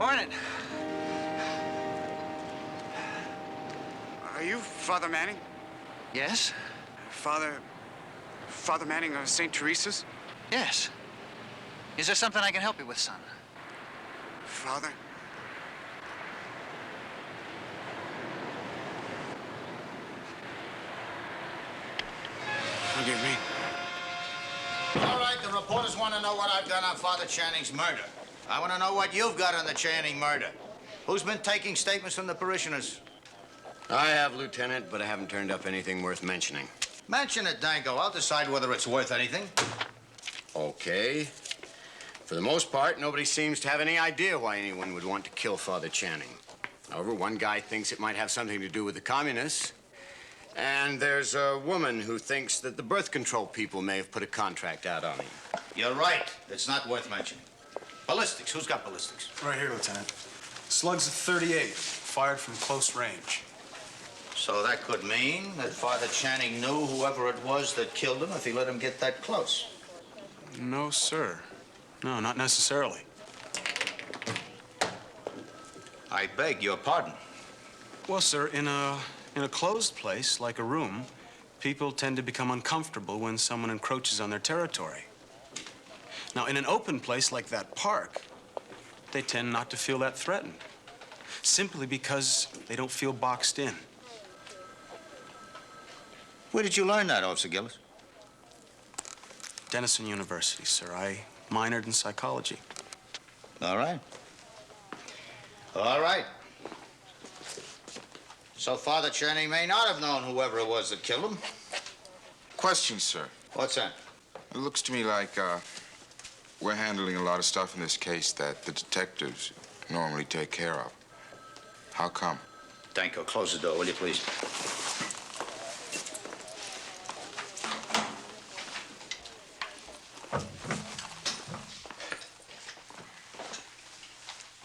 Morning. Are you Father Manning? Yes? Father Manning of St. Teresa's? Yes. Is there something I can help you with, son? Father? Forgive me. All right, the reporters want to know what I've done on Father Channing's murder. I want to know what you've got on the Channing murder. Who's been taking statements from the parishioners? I have, Lieutenant, but I haven't turned up anything worth mentioning. Mention it, Danko. I'll decide whether it's worth anything. Okay. For the most part, nobody seems to have any idea why anyone would want to kill Father Channing. However, one guy thinks it might have something to do with the communists. And there's a woman who thinks that the birth control people may have put a contract out on him. You're right. It's not worth mentioning. Ballistics. Who's got ballistics? Right here, Lieutenant. Slugs of 38, fired from close range. So that could mean that Father Channing knew whoever it was that killed him if he let him get that close. No, sir. No, not necessarily. I beg your pardon. Well, sir, in a closed place, like a room, people tend to become uncomfortable when someone encroaches on their territory. Now, in an open place like that park, they tend not to feel that threatened, simply because they don't feel boxed in. Where did you learn that, Officer Gillis? Denison University, sir. I minored in psychology. All right. All right. So Father Channing may not have known whoever it was that killed him. Question, sir. What's that? It looks to me like we're handling a lot of stuff in this case that the detectives normally take care of. How come? Danko, close the door, will you, please?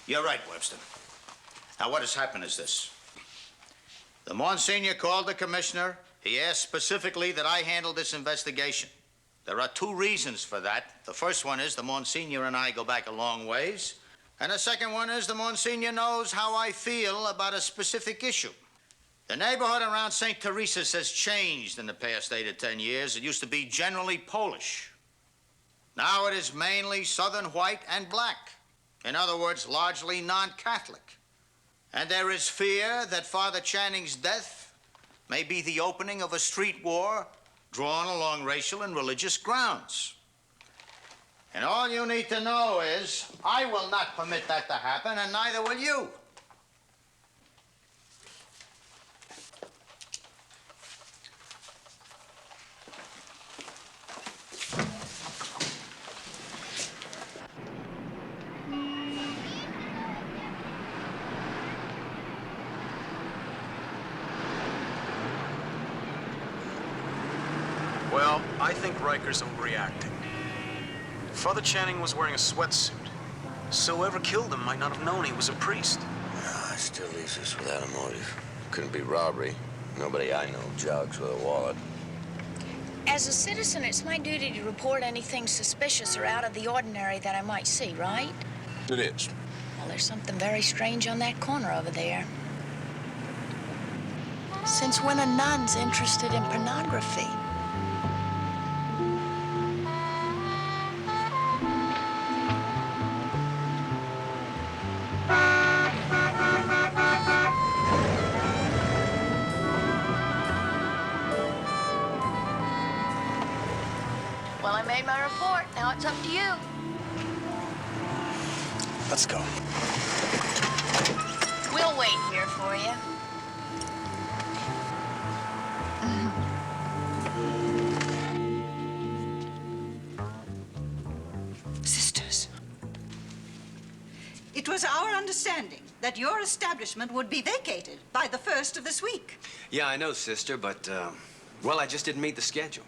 You're right, Webster. Now, what has happened is this. The Monsignor called the commissioner. He asked specifically that I handle this investigation. There are two reasons for that. The first one is the Monsignor and I go back a long ways. And the second one is the Monsignor knows how I feel about a specific issue. The neighborhood around St. Teresa's has changed in the past 8 or 10 years. It used to be generally Polish. Now it is mainly Southern white and black. In other words, largely non-Catholic. And there is fear that Father Channing's death may be the opening of a street war drawn along racial and religious grounds. And all you need to know is I will not permit that to happen, and neither will you. Well, I think Riker's overreacting. Father Channing was wearing a sweatsuit, so whoever killed him might not have known he was a priest. It still leaves us without a motive. Couldn't be robbery. Nobody I know jogs with a wallet. As a citizen, it's my duty to report anything suspicious or out of the ordinary that I might see, right? It is. Well, there's something very strange on that corner over there. Since when are nuns interested in pornography? Well, I made my report. Now it's up to you. Let's go. We'll wait here for you. Sisters, it was our understanding that your establishment would be vacated by the 1st of this week. Yeah, I know, sister, but, well, I just didn't meet the schedule.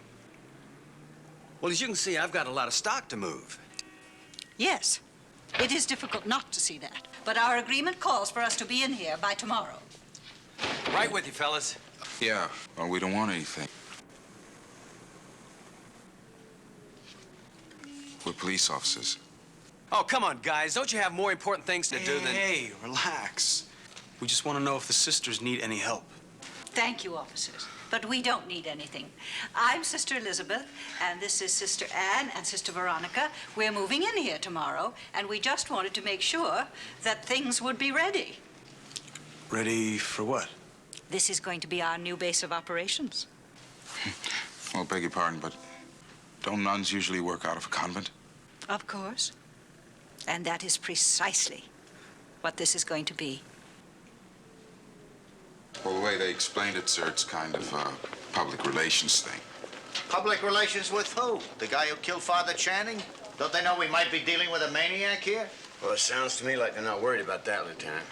Well, as you can see, I've got a lot of stock to move. Yes, it is difficult not to see that, but our agreement calls for us to be in here by tomorrow. Right with you, fellas. Yeah, well, we don't want anything. We're police officers. Oh, come on, guys. Don't you have more important things to do than... Hey, relax. We just want to know if the sisters need any help. Thank you, officers. But we don't need anything. I'm Sister Elizabeth, and this is Sister Anne and Sister Veronica. We're moving in here tomorrow, and we just wanted to make sure that things would be ready. Ready for what? This is going to be our new base of operations. Well, beg your pardon, but don't nuns usually work out of a convent? Of course. And that is precisely what this is going to be. Well, the way they explained it, sir, it's kind of a public relations thing. Public relations with who? The guy who killed Father Channing? Don't they know we might be dealing with a maniac here? Well, it sounds to me like they're not worried about that, Lieutenant.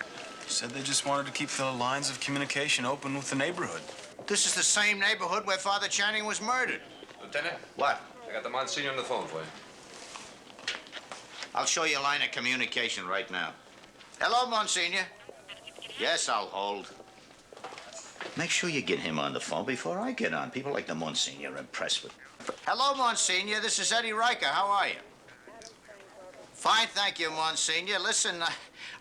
Said they just wanted to keep the lines of communication open with the neighborhood. This is the same neighborhood where Father Channing was murdered. Lieutenant? What? I got the Monsignor on the phone for you. I'll show you a line of communication right now. Hello, Monsignor. Yes, I'll hold. Make sure you get him on the phone before I get on. People like the Monsignor are impressed with. Hello, Monsignor. This is Eddie Riker. How are you? Fine, thank you, Monsignor. Listen,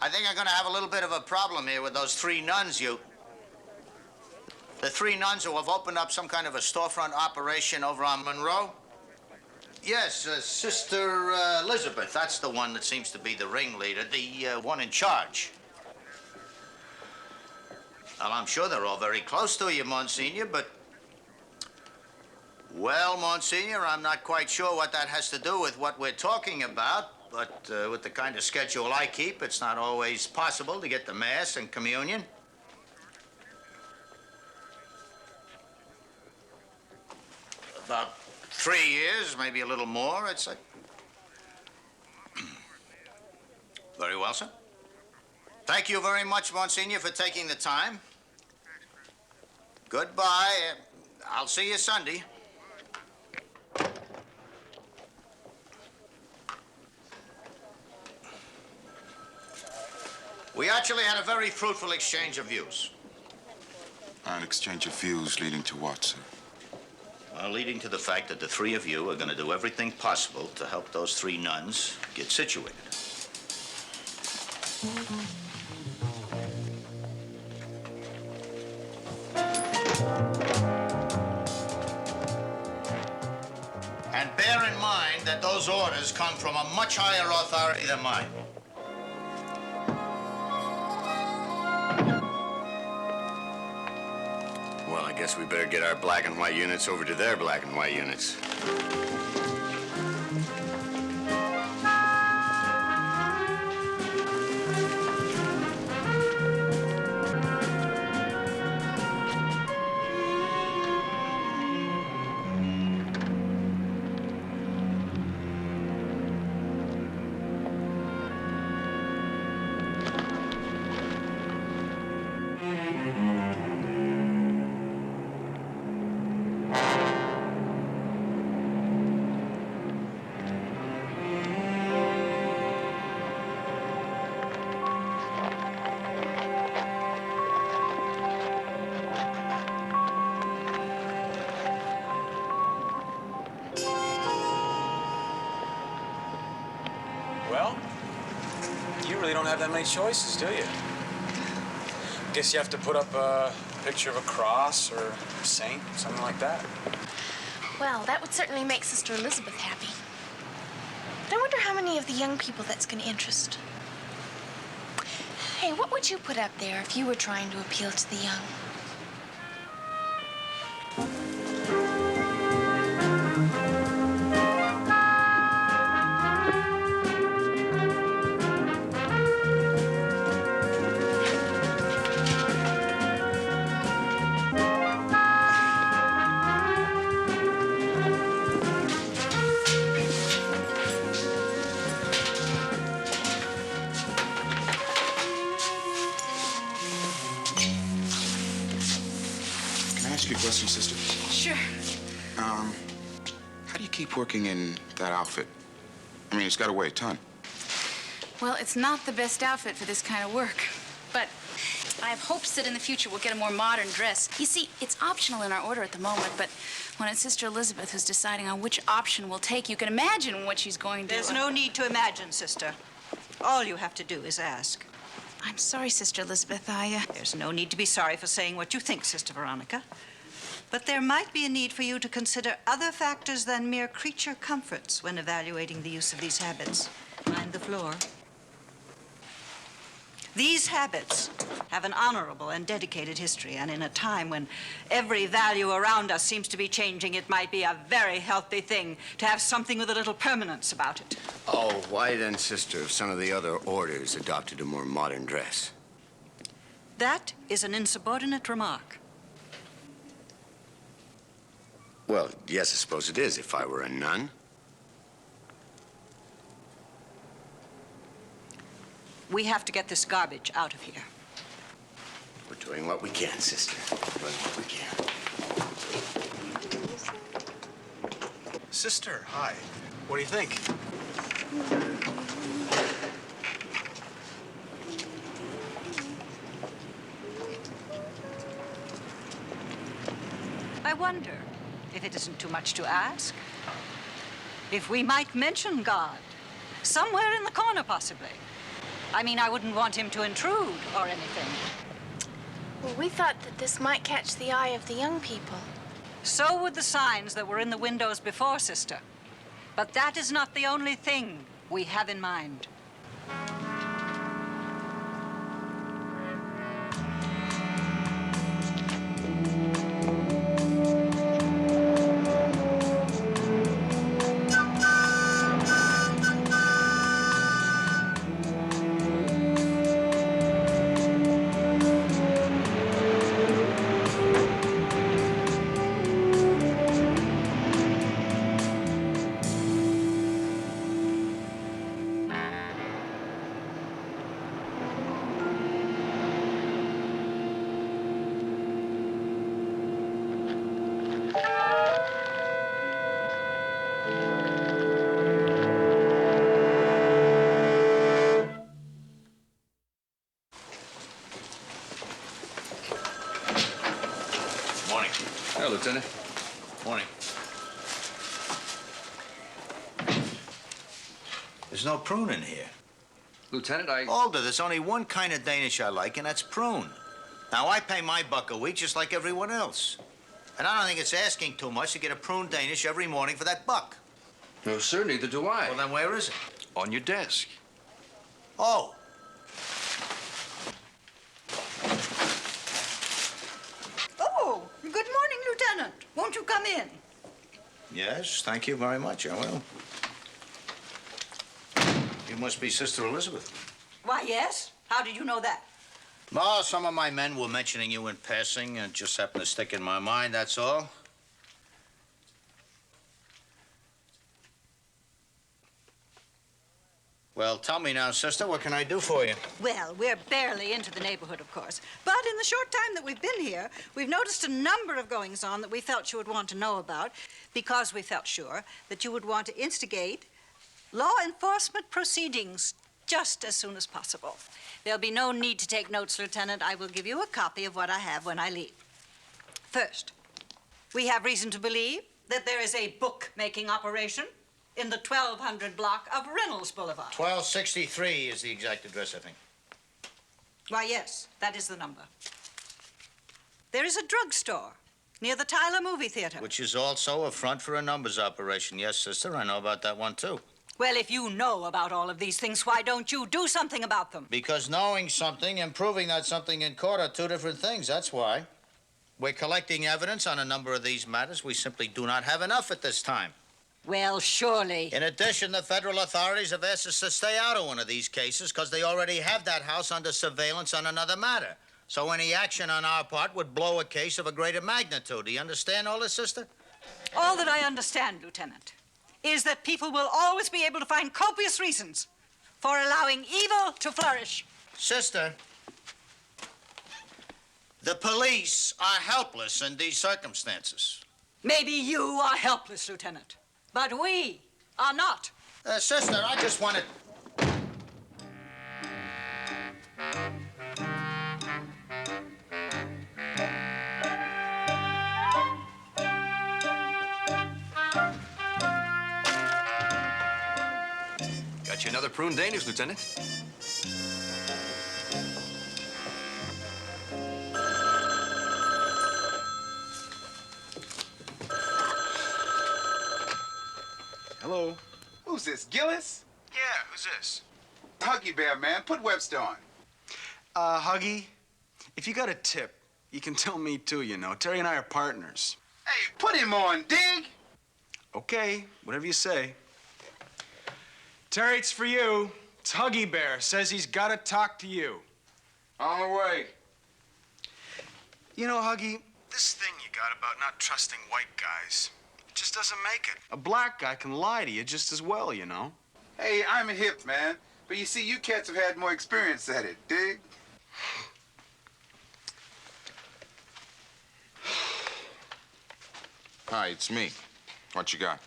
I think I'm going to have a little bit of a problem here with those three nuns The three nuns who have opened up some kind of a storefront operation over on Monroe? Yes, Sister Elizabeth. That's the one that seems to be the ringleader, the one in charge. Well, I'm sure they're all very close to you, Monsignor, but... Well, Monsignor, I'm not quite sure what that has to do with what we're talking about, but with the kind of schedule I keep, it's not always possible to get the Mass and Communion. About 3 years, maybe a little more, I'd say. Very well, sir. Thank you very much, Monsignor, for taking the time. Goodbye. I'll see you Sunday. We actually had a very fruitful exchange of views. An exchange of views leading to what, sir? Well, leading to the fact that the three of you are going to do everything possible to help those three nuns get situated. And bear in mind that those orders come from a much higher authority than mine. Well, I guess we better get our black and white units over to their black and white units. Well, you really don't have that many choices, do you? Guess you have to put up a picture of a cross or a saint, something like that. Well, that would certainly make Sister Elizabeth happy. But I wonder how many of the young people that's going to interest. Hey, what would you put up there if you were trying to appeal to the young? Can I ask you a question, sister? Sure. How do you keep working in that outfit? I mean, it's got to weigh a ton. Well, it's not the best outfit for this kind of work, but I have hopes that in the future we'll get a more modern dress. You see, it's optional in our order at the moment, but when it's Sister Elizabeth who's deciding on which option we'll take, you can imagine what she's going to do. There's no need to imagine, sister. All you have to do is ask. I'm sorry, Sister Elizabeth. There's no need to be sorry for saying what you think, Sister Veronica. But there might be a need for you to consider other factors than mere creature comforts when evaluating the use of these habits. Mind the floor. These habits have an honorable and dedicated history, and in a time when every value around us seems to be changing, it might be a very healthy thing to have something with a little permanence about it. Oh, why then, sister, have some of the other orders adopted a more modern dress? That is an insubordinate remark. Well, yes, I suppose it is, if I were a nun. We have to get this garbage out of here. We're doing what we can, sister. Doing what we can. Sister, hi. What do you think? I wonder if it isn't too much to ask, if we might mention God, somewhere in the corner, possibly. I mean, I wouldn't want him to intrude or anything. Well, we thought that this might catch the eye of the young people. So would the signs that were in the windows before, sister. But that is not the only thing we have in mind. Morning. Hello, Lieutenant. Morning. There's no prune in here. Lieutenant, Alder, there's only one kind of Danish I like, and that's prune. Now, I pay my buck a week just like everyone else. And I don't think it's asking too much to get a prune Danish every morning for that buck. No, sir, neither do I. Well, then where is it? On your desk. Oh. Oh, good morning, Lieutenant. Won't you come in? Yes, thank you very much, I will. You must be Sister Elizabeth. Why, yes. How did you know that? Well, some of my men were mentioning you in passing, and it just happened to stick in my mind, that's all. Well, tell me now, sister, what can I do for you? Well, we're barely into the neighborhood, of course. But in the short time that we've been here, we've noticed a number of goings-on that we felt you would want to know about, because we felt sure that you would want to instigate law enforcement proceedings just as soon as possible. There'll be no need to take notes, Lieutenant. I will give you a copy of what I have when I leave. First, we have reason to believe that there is a bookmaking operation in the 1200 block of Reynolds Boulevard. 1263 is the exact address, I think. Why, yes, that is the number. There is a drugstore near the Tyler movie theater. Which is also a front for a numbers operation. Yes, sister, I know about that one, too. Well, if you know about all of these things, why don't you do something about them? Because knowing something and proving that something in court are two different things, that's why. We're collecting evidence on a number of these matters. We simply do not have enough at this time. Well, surely. In addition, the federal authorities have asked us to stay out of one of these cases because they already have that house under surveillance on another matter. So any action on our part would blow a case of a greater magnitude. Do you understand all this, sister? All that I understand, Lieutenant, is that people will always be able to find copious reasons for allowing evil to flourish. Sister, the police are helpless in these circumstances. Maybe you are helpless, Lieutenant, but we are not. Sister, I just wanted... you another prune Danish, Lieutenant. Hello. Who's this, Gillis? Yeah, who's this? Huggy Bear, man. Put Webster on. Huggy, if you got a tip, you can tell me too, you know. Terry and I are partners. Hey, put him on, dig? Okay, whatever you say. Terry, it's for you. It's Huggy Bear. Says he's got to talk to you. On the way. You know, Huggy, this thing you got about not trusting white guys, it just doesn't make it. A black guy can lie to you just as well, you know. Hey, I'm hip, man. But you see, you cats have had more experience at it, dig? Hi, it's me. What you got?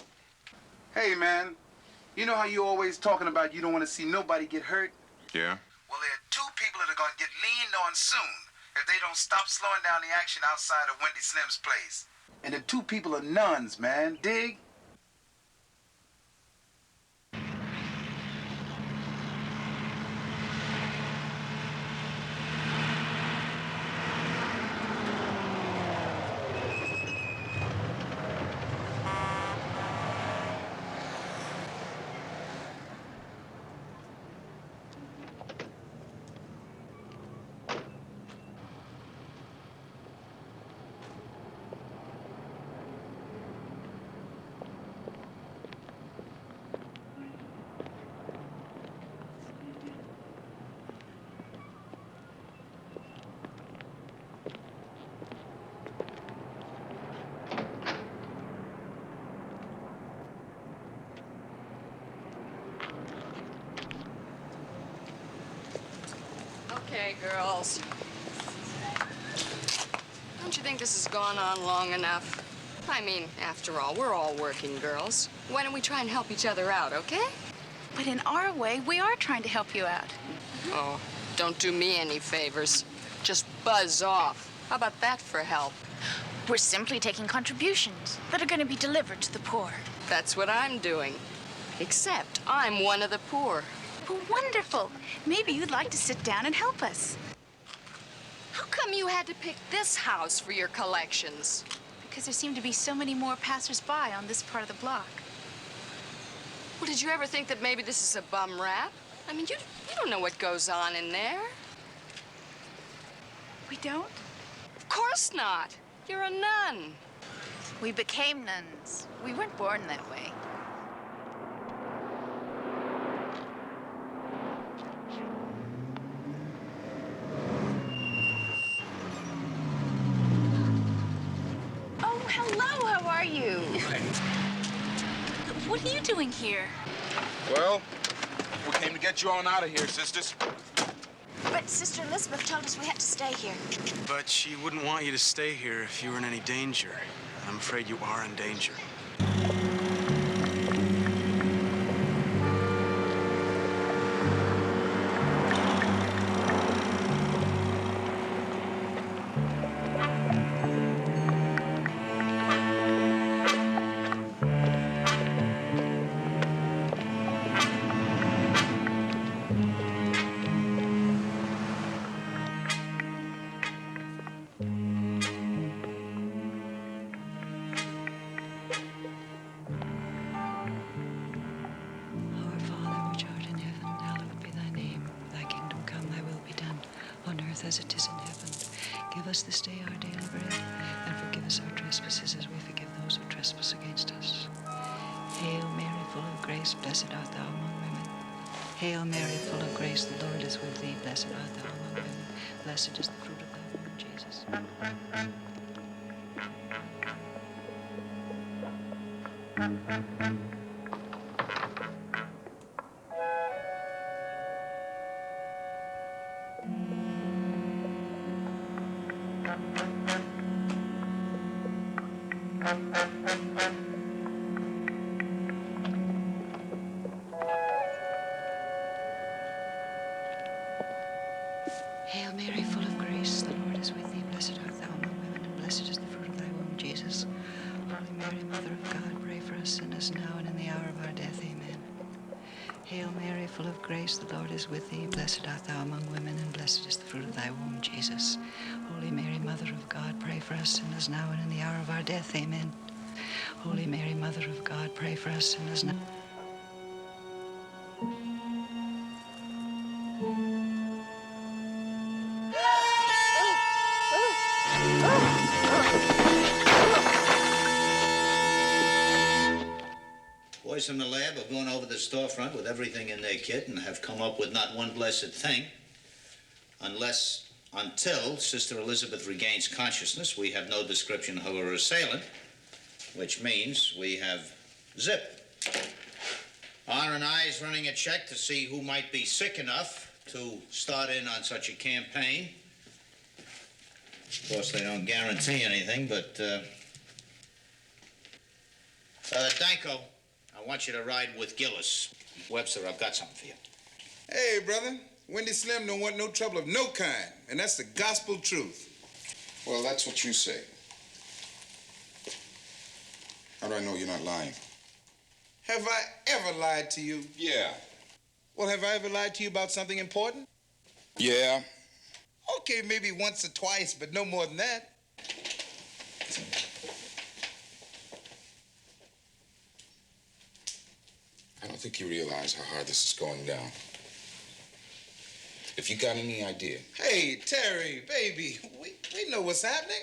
Hey, man. You know how you always talking about you don't want to see nobody get hurt? Yeah? Well, there are two people that are going to get leaned on soon if they don't stop slowing down the action outside of Wendy Slim's place. And the two people are nuns, man. Dig? Okay, girls. Don't you think this has gone on long enough? I mean, after all, we're all working girls. Why don't we try and help each other out, okay? But in our way, we are trying to help you out. Oh, don't do me any favors. Just buzz off. How about that for help? We're simply taking contributions that are going to be delivered to the poor. That's what I'm doing. Except I'm one of the poor. Well, wonderful. Maybe you'd like to sit down and help us. How come you had to pick this house for your collections? Because there seem to be so many more passers-by on this part of the block. Well, did you ever think that maybe this is a bum rap? I mean, you don't know what goes on in there. We don't? Of course not. You're a nun. We became nuns. We weren't born that way. Oh, hello. How are you? What are you doing here? Well, we came to get you on out of here, sisters. But Sister Elizabeth told us we had to stay here. But she wouldn't want you to stay here if you were in any danger. I'm afraid you are in danger. Our Father, which art in heaven, hallowed be thy name. Thy kingdom come, thy will be done, on earth as it is in heaven. Give us this day our daily bread, and forgive us our trespasses as we forgive those who trespass against us. Hail Mary, full of grace, blessed art thou among women. Hail Mary, full of grace, the Lord is with thee. Blessed art thou among women. Blessed is the fruit of thy womb, Jesus. Hail Mary, full of grace, the Lord is with thee. Blessed art thou among women, and blessed is the fruit of thy womb, Jesus. Holy Mary, Mother of God, pray for us sinners now and in the hour of our death. Amen. Hail Mary, full of grace, the Lord is with thee. Blessed art thou among women, and blessed is the fruit of thy womb, Jesus. Holy Mary, Mother of God, pray for us sinners now and in the hour of our death. Amen. Holy Mary, Mother of God, pray for us sinners now. Boys from the lab have gone over the storefront with everything in their kit and have come up with not one blessed thing. Until Sister Elizabeth regains consciousness, we have no description of her assailant, which means we have zip. Honor and I is running a check to see who might be sick enough to start in on such a campaign. Of course, they don't guarantee anything, but, Danko, I want you to ride with Gillis. Webster, I've got something for you. Hey, brother. Wendy Slim don't want no trouble of no kind, and that's the gospel truth. Well, that's what you say. How do I know you're not lying? Have I ever lied to you? Yeah. Well, have I ever lied to you about something important? Yeah. Okay, maybe once or twice, but no more than that. I don't think you realize how hard this is going down. If you got any idea. Hey, Terry, baby, we know what's happening.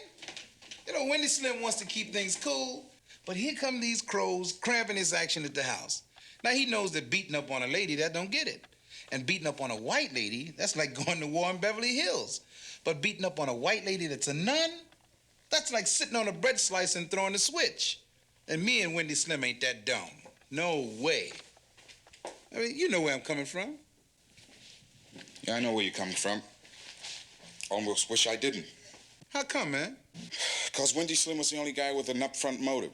You know, Wendy Slim wants to keep things cool, but here come these crows cramping his action at the house. Now, he knows that beating up on a lady, that don't get it. And beating up on a white lady, that's like going to war in Beverly Hills. But beating up on a white lady that's a nun, that's like sitting on a bread slice and throwing a switch. And me and Wendy Slim ain't that dumb. No way. I mean, you know where I'm coming from. Yeah, I know where you're coming from. Almost wish I didn't. How come, man? Because Wendy Slim was the only guy with an upfront motive.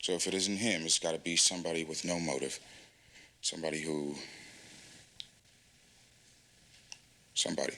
So if it isn't him, it's got to be somebody with no motive. Somebody who... Somebody.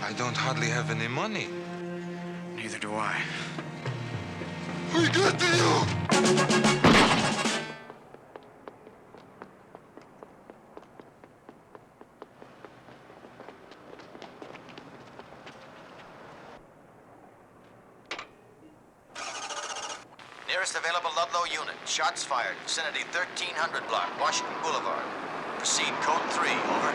I don't hardly have any money. Neither do I. We got to you! Nearest available Ludlow unit. Shots fired. Vicinity 1300 block, Washington Boulevard. Proceed code 3, over.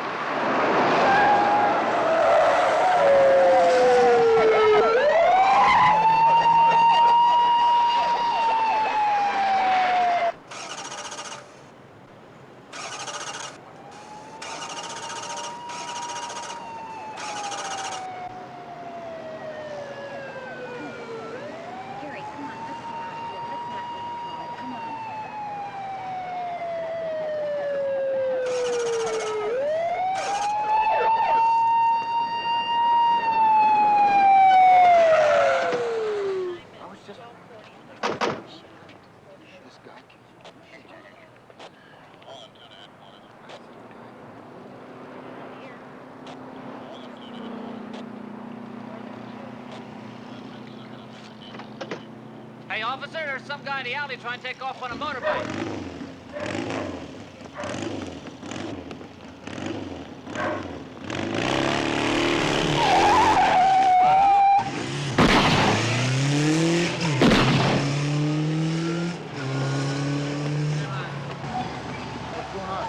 Hey, officer, there's some guy in the alley trying to take off on a motorbike.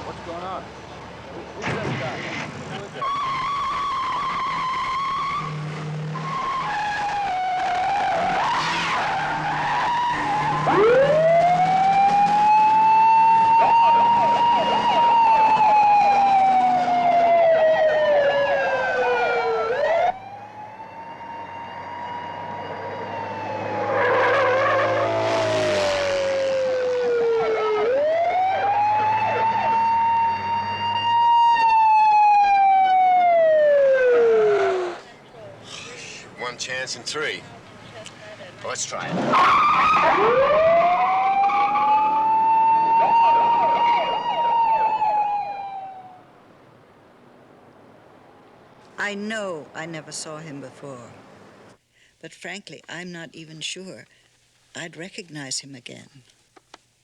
What's going on? Who's this guy? Who is that? one chance in 3. Let's try it. I know I never saw him before. But frankly, I'm not even sure I'd recognize him again.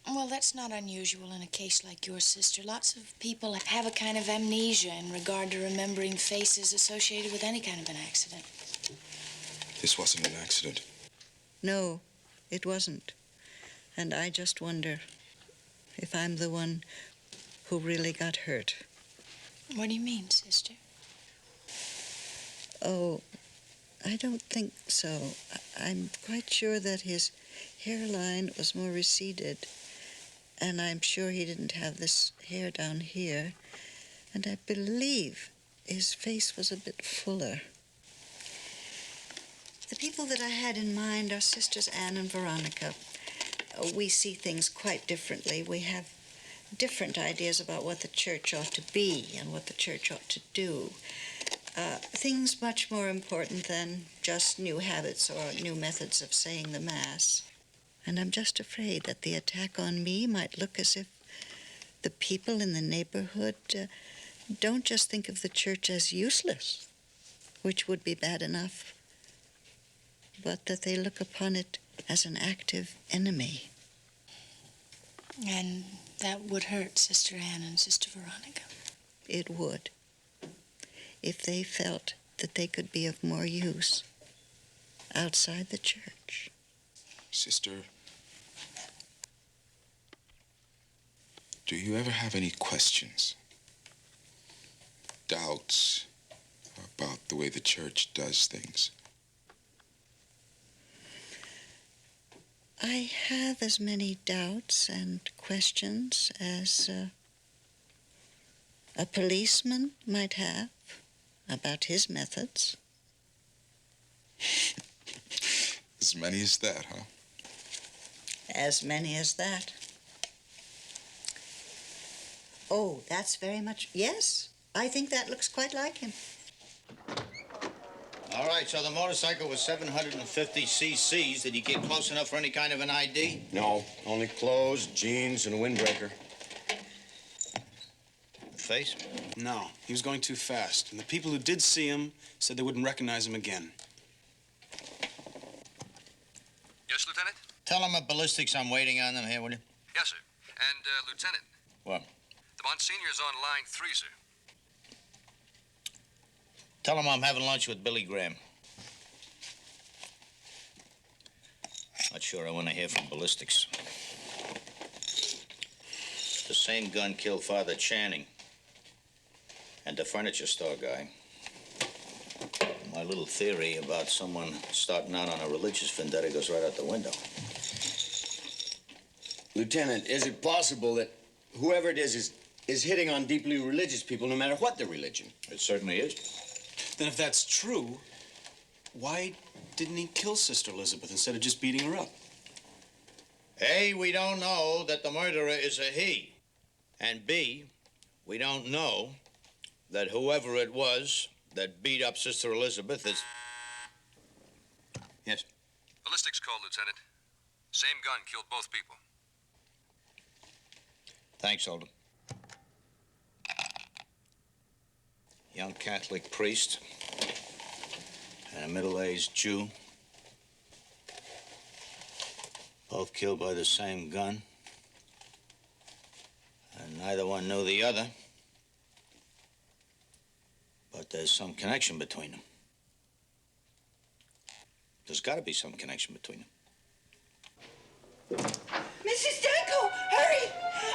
Well, that's not unusual in a case like your sister. Lots of people have a kind of amnesia in regard to remembering faces associated with any kind of an accident. This wasn't an accident. No, it wasn't. And I just wonder if I'm the one who really got hurt. What do you mean, sister? Oh, I don't think so. I'm quite sure that his hairline was more receded, and I'm sure he didn't have this hair down here, and I believe his face was a bit fuller. The people that I had in mind are Sisters Anne and Veronica. We see things quite differently. We have different ideas about what the church ought to be and what the church ought to do. Things much more important than just new habits or new methods of saying the Mass. And I'm just afraid that the attack on me might look as if the people in the neighborhood don't just think of the church as useless, which would be bad enough, but that they look upon it as an active enemy. And that would hurt Sister Anne and Sister Veronica. It would, if they felt that they could be of more use outside the church. Sister, do you ever have any questions, doubts about the way the church does things? I have as many doubts and questions as a policeman might have about his methods. As many as that, huh? As many as that. Oh, that's very much... Yes, I think that looks quite like him. All right, so the motorcycle was 750 cc's. Did you get close enough for any kind of an ID? No, only clothes, jeans, and a windbreaker. Face? No, he was going too fast. And the people who did see him said they wouldn't recognize him again. Yes, Lieutenant? Tell them at ballistics I'm waiting on them here, will you? Yes, sir. And, Lieutenant, What? the Monsignor's on line 3, sir. Tell them I'm having lunch with Billy Graham. Not sure I want to hear from ballistics. The same gun killed Father Channing and the furniture store guy. My little theory about someone starting out on a religious vendetta goes right out the window. Lieutenant, is it possible that whoever it is hitting on deeply religious people, no matter what their religion? It certainly is. Then if that's true, why didn't he kill Sister Elizabeth instead of just beating her up? A, we don't know that the murderer is a he. And B, we don't know that whoever it was that beat up Sister Elizabeth is... Yes? Ballistics called, Lieutenant. Same gun killed both people. Thanks, Oldham. Young Catholic priest and a middle-aged Jew, both killed by the same gun, and neither one knew the other, but there's some connection between them. There's got to be some connection between them. Mrs. Danko, hurry!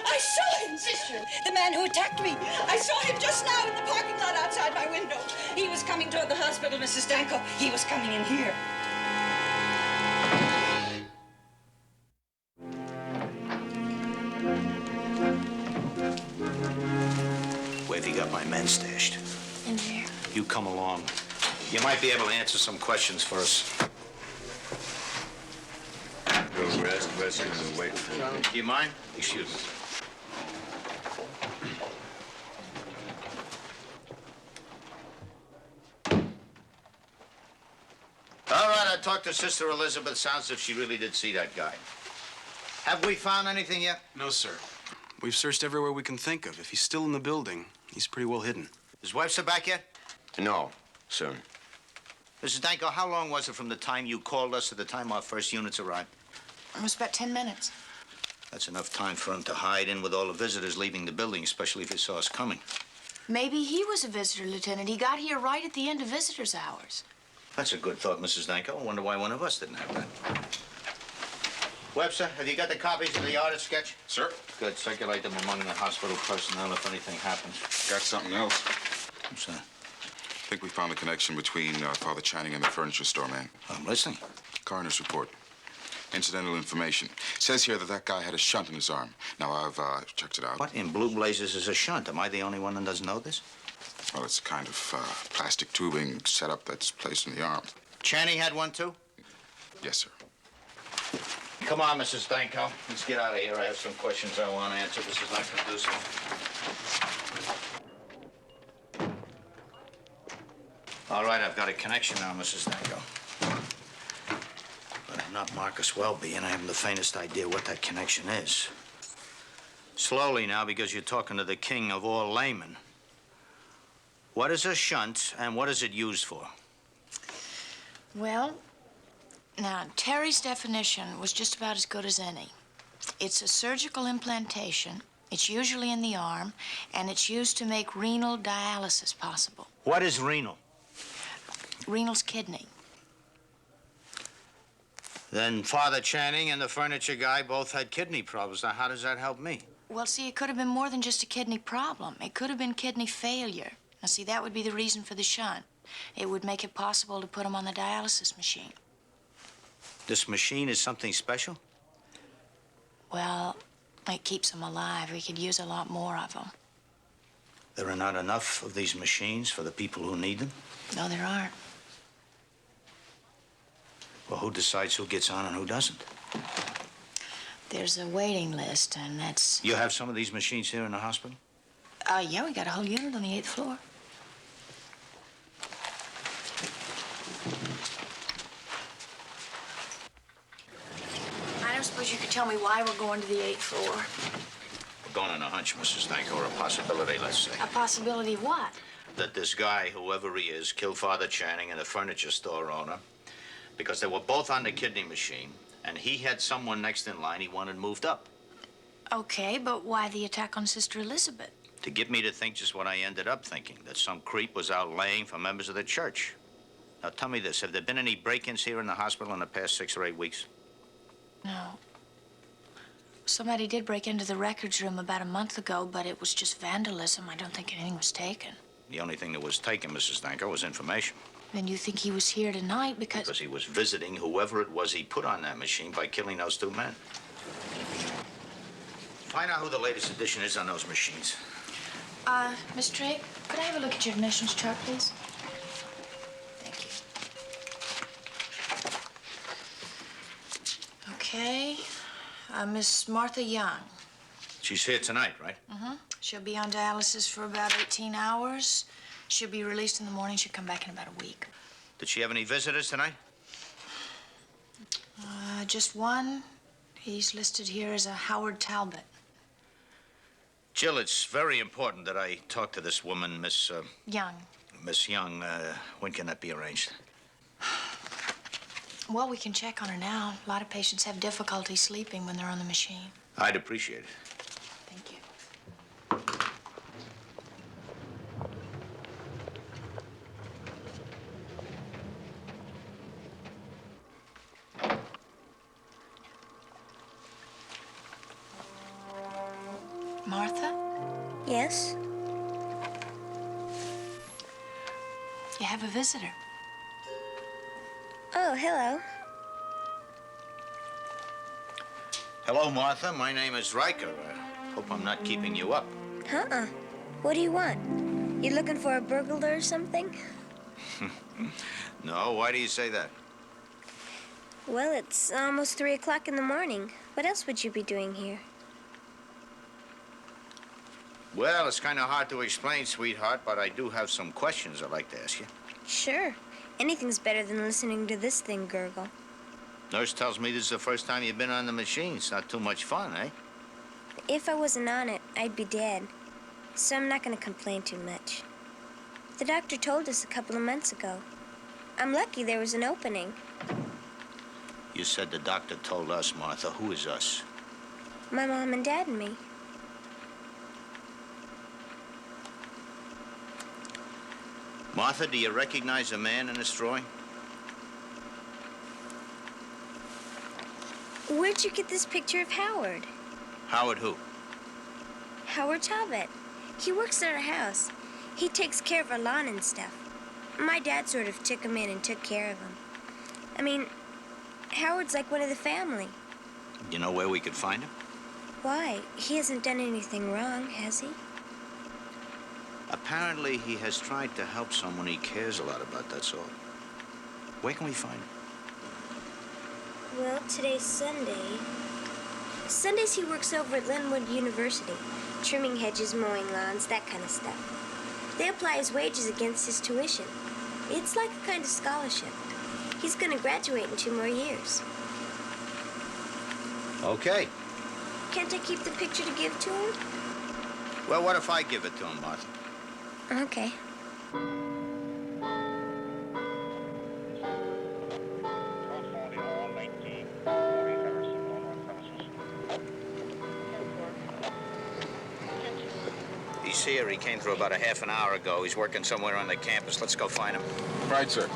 I saw him, sister. The man who attacked me. I saw him just now in the parking lot outside my window. He was coming toward the hospital, Mrs. Danko. He was coming in here. Where have you got my men stashed? In here. You come along. You might be able to answer some questions for us. Go rest, and wait. Do you mind? Excuse me. I talked to Sister Elizabeth. Sounds as if she really did see that guy. Have we found anything yet? No, sir. We've searched everywhere we can think of. If he's still in the building, he's pretty well hidden. Is Webster back yet? No, soon. Mrs. Danko, how long was it from the time you called us to the time our first units arrived? It was about 10 minutes. That's enough time for him to hide in with all the visitors leaving the building, especially if he saw us coming. Maybe he was a visitor, Lieutenant. He got here right at the end of visitors' hours. That's a good thought, Mrs. Danko. I wonder why one of us didn't have that. Webster, have you got the copies of the artist sketch? Sir? Good. Circulate them among the hospital personnel if anything happens. Got something else. What's that? I think we found the connection between Father Channing and the furniture store man. I'm listening. Coroner's report. Incidental information. Says here that guy had a shunt in his arm. Now, I've checked it out. What in blue blazes is a shunt? Am I the only one that doesn't know this? Well, it's a kind of plastic tubing setup that's placed in the arm. Channing had one, too? Yes, sir. Come on, Mrs. Danko. Let's get out of here. I have some questions I want to answer. This is not conducive. All right, I've got a connection now, Mrs. Danko. But I'm not Marcus Welby, and I haven't the faintest idea what that connection is. Slowly now, because you're talking to the king of all laymen. What is a shunt, and what is it used for? Well, now, Terry's definition was just about as good as any. It's a surgical implantation. It's usually in the arm, and it's used to make renal dialysis possible. What is renal? Renal's kidney. Then Father Channing and the furniture guy both had kidney problems. Now, how does that help me? Well, see, it could have been more than just a kidney problem. It could have been kidney failure. Now, see, that would be the reason for the shunt. It would make it possible to put him on the dialysis machine. This machine is something special? Well, it keeps him alive. We could use a lot more of them. There are not enough of these machines for the people who need them? No, there aren't. Well, who decides who gets on and who doesn't? There's a waiting list, and that's... You have some of these machines here in the hospital? Yeah, we got a whole unit on the 8th floor. I don't suppose you could tell me why we're going to the 8th floor. We're going on a hunch, Mrs. Danko, or a possibility, let's say. A possibility of what? That this guy, whoever he is, killed Father Channing and the furniture store owner because they were both on the kidney machine, and he had someone next in line he wanted moved up. Okay, but why the attack on Sister Elizabeth? To get me to think just what I ended up thinking, that some creep was out laying for members of the church. Now, tell me this, have there been any break-ins here in the hospital in the past 6 or 8 weeks? No. Somebody did break into the records room about a month ago, but it was just vandalism. I don't think anything was taken. The only thing that was taken, Mrs. Danko, was information. Then you think he was here tonight because... Because he was visiting whoever it was he put on that machine by killing those 2 men. Find out who the latest edition is on those machines. Miss Drake, could I have a look at your admissions chart, please? Thank you. Okay. Miss Martha Young. She's here tonight, right? Mm-hmm. She'll be on dialysis for about 18 hours. She'll be released in the morning. She'll come back in about a week. Did she have any visitors tonight? Just one. He's listed here as a Howard Talbot. Jill, it's very important that I talk to this woman, Miss Young. Miss Young. When can that be arranged? Well, we can check on her now. A lot of patients have difficulty sleeping when they're on the machine. I'd appreciate it. Thank you. Martha? Yes? You have a visitor. Oh, hello. Hello, Martha. My name is Riker. Hope I'm not keeping you up. Uh-uh. What do you want? You looking for a burglar or something? No, why do you say that? Well, it's almost 3 o'clock in the morning. What else would you be doing here? Well, it's kind of hard to explain, sweetheart, but I do have some questions I'd like to ask you. Sure. Anything's better than listening to this thing gurgle. Nurse tells me this is the first time you've been on the machine. It's not too much fun, eh? If I wasn't on it, I'd be dead. So I'm not going to complain too much. The doctor told us a couple of months ago. I'm lucky there was an opening. You said the doctor told us, Martha. Who is us? My mom and dad and me. Martha, do you recognize a man in this drawing? Where'd you get this picture of Howard? Howard who? Howard Talbot. He works at our house. He takes care of our lawn and stuff. My dad sort of took him in and took care of him. I mean, Howard's like one of the family. You know where we could find him? Why? He hasn't done anything wrong, has he? Apparently, he has tried to help someone he cares a lot about, that's all. Where can we find him? Well, today's Sunday. Sundays he works over at Linwood University, trimming hedges, mowing lawns, that kind of stuff. They apply his wages against his tuition. It's like a kind of scholarship. He's going to graduate in 2 more years. Okay. Can't I keep the picture to give to him? Well, what if I give it to him, Martha? Okay. He's here. He came through about a half an hour ago. He's working somewhere on the campus. Let's go find him. Right, sir.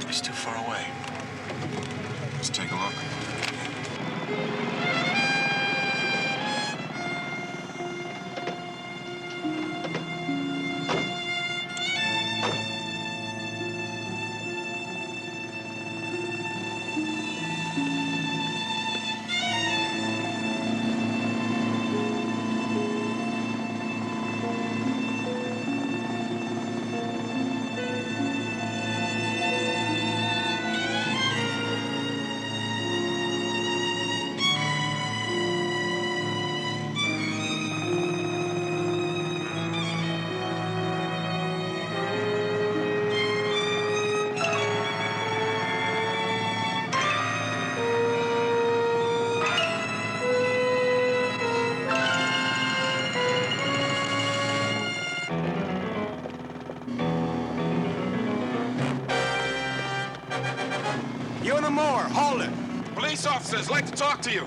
It's too far away. Let's take a look. Moore, hold it! Police officers, like to talk to you.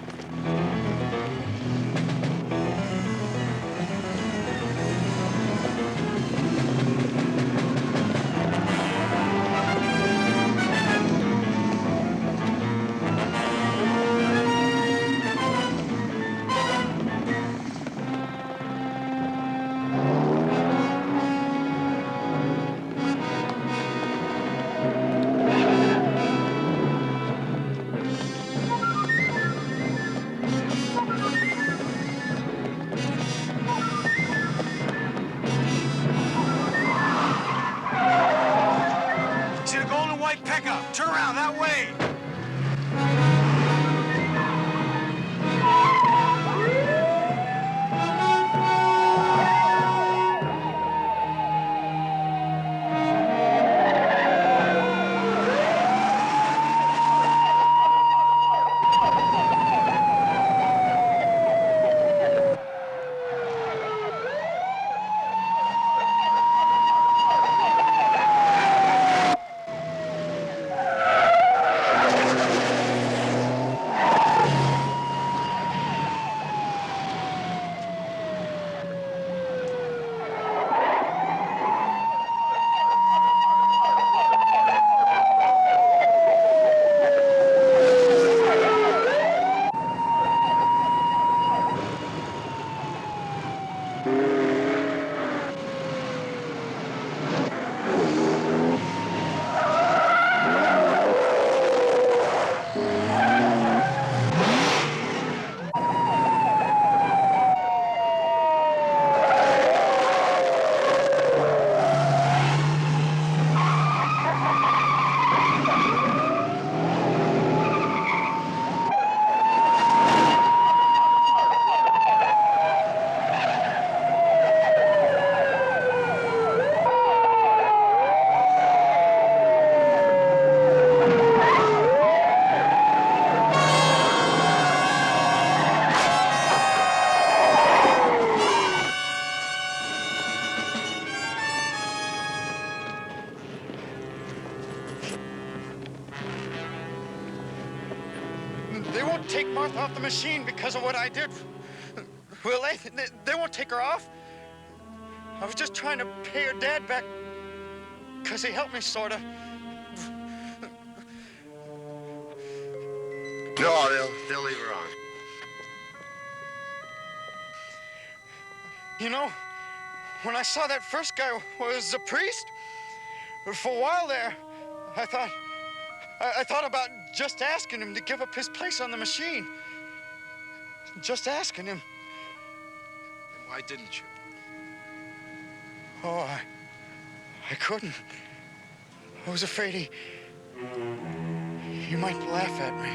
Turn around, that way! They won't take Martha off the machine because of what I did. Will they? They won't take her off? I was just trying to pay her dad back because he helped me, sort of. No, they'll leave her on. You know, when I saw that first guy was a priest, for a while there, I thought about just asking him to give up his place on the machine. Just asking him. Why didn't you? Oh, I couldn't. I was afraid he might laugh at me.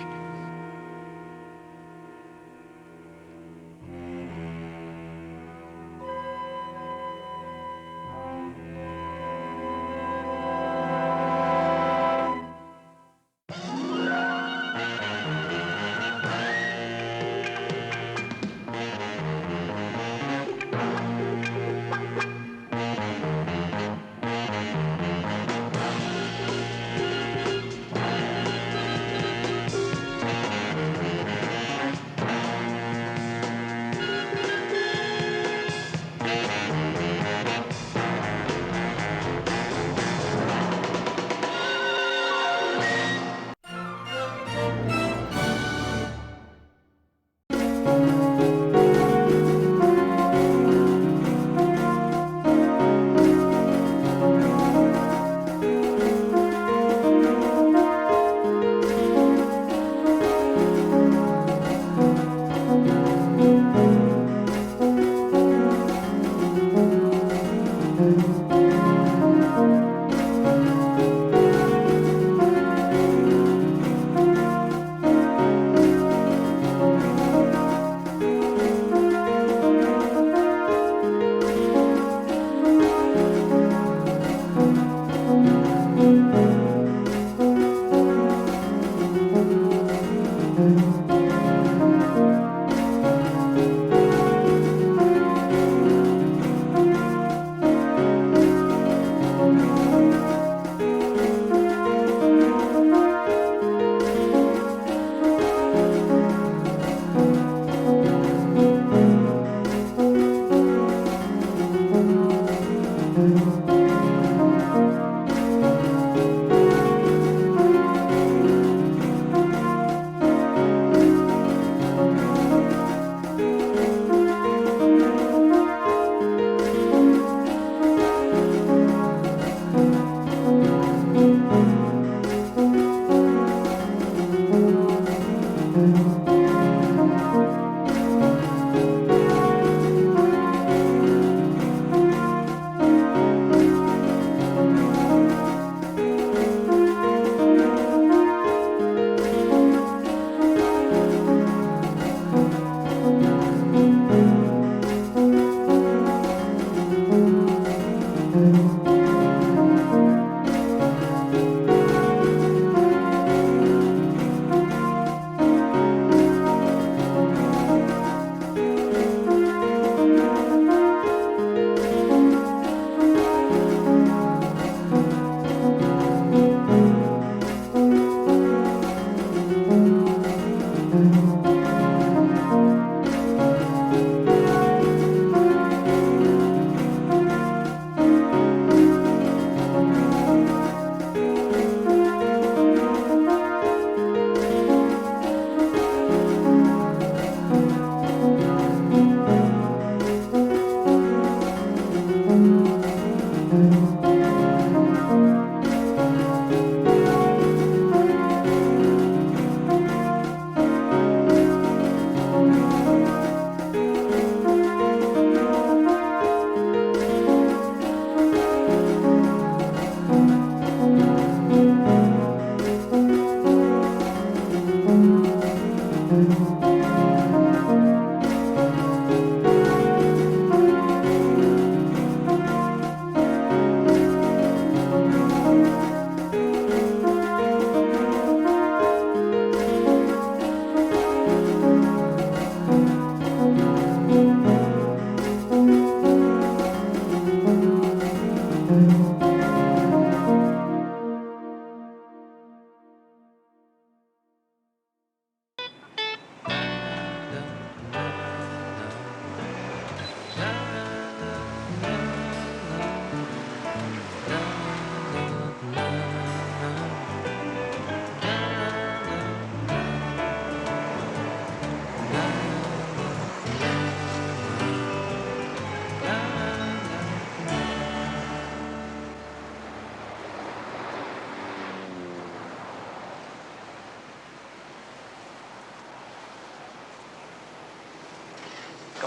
Good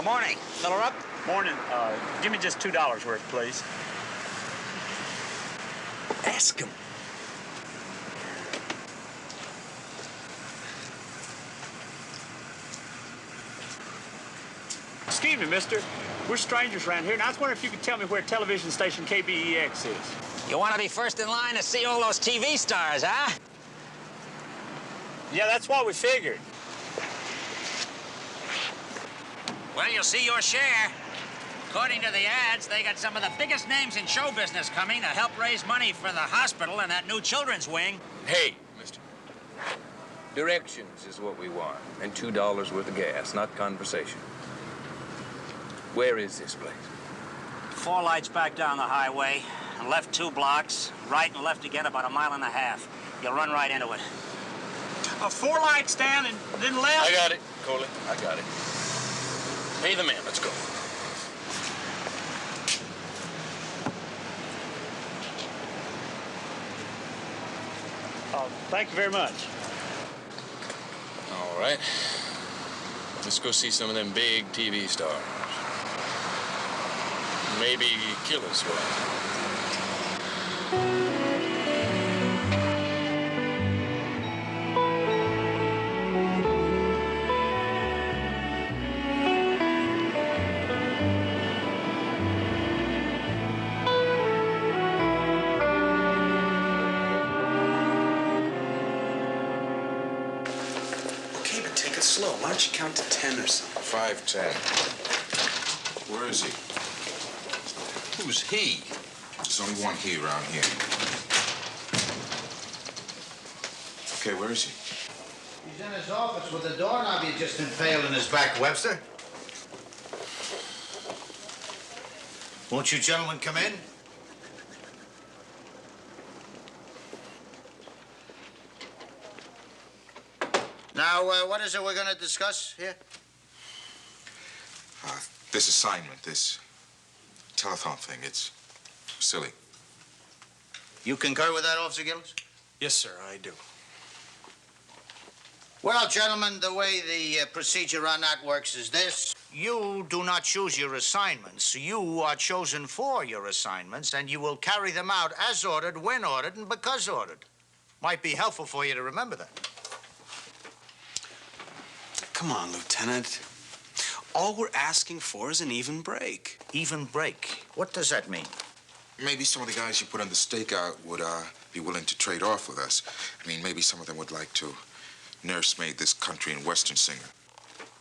morning. Fill her up? Morning. Give me just $2 worth, please. Ask him. Excuse me, mister. We're strangers around here, and I was wondering if you could tell me where television station KBEX is. You want to be first in line to see all those TV stars, huh? Yeah, that's what we figured. Well, you'll see your share. According to the ads, they got some of the biggest names in show business coming to help raise money for the hospital and that new children's wing. Hey, mister. Directions is what we want, and $2 worth of gas, not conversation. Where is this place? 4 lights back down the highway, and left 2 blocks, right and left again about 1.5 miles. You'll run right into it. 4 lights down and then left? I got it, Coley. I got it. Pay the man. Let's go. Thank you very much. All right. Let's go see some of them big TV stars. Maybe kill us one. Okay, but take it slow. Why don't you count to 10 or something? 5, 10. Where is he? Who's he? There's only one he around here. Okay, where is he? He's in his office with the doorknob you just impaled in his back, Webster. Won't you gentlemen come in? Now, what is it we're going to discuss here? This assignment, this telethon thing, it's silly. You concur with that, Officer Gillis? Yes, sir, I do. Well, gentlemen, the way the procedure on that works is this. You do not choose your assignments. You are chosen for your assignments, and you will carry them out as ordered, when ordered, and because ordered. Might be helpful for you to remember that. Come on, Lieutenant. All we're asking for is an even break. Even break? What does that mean? Maybe some of the guys you put on the stakeout would be willing to trade off with us. I mean, maybe some of them would like to nursemaid this country and western singer.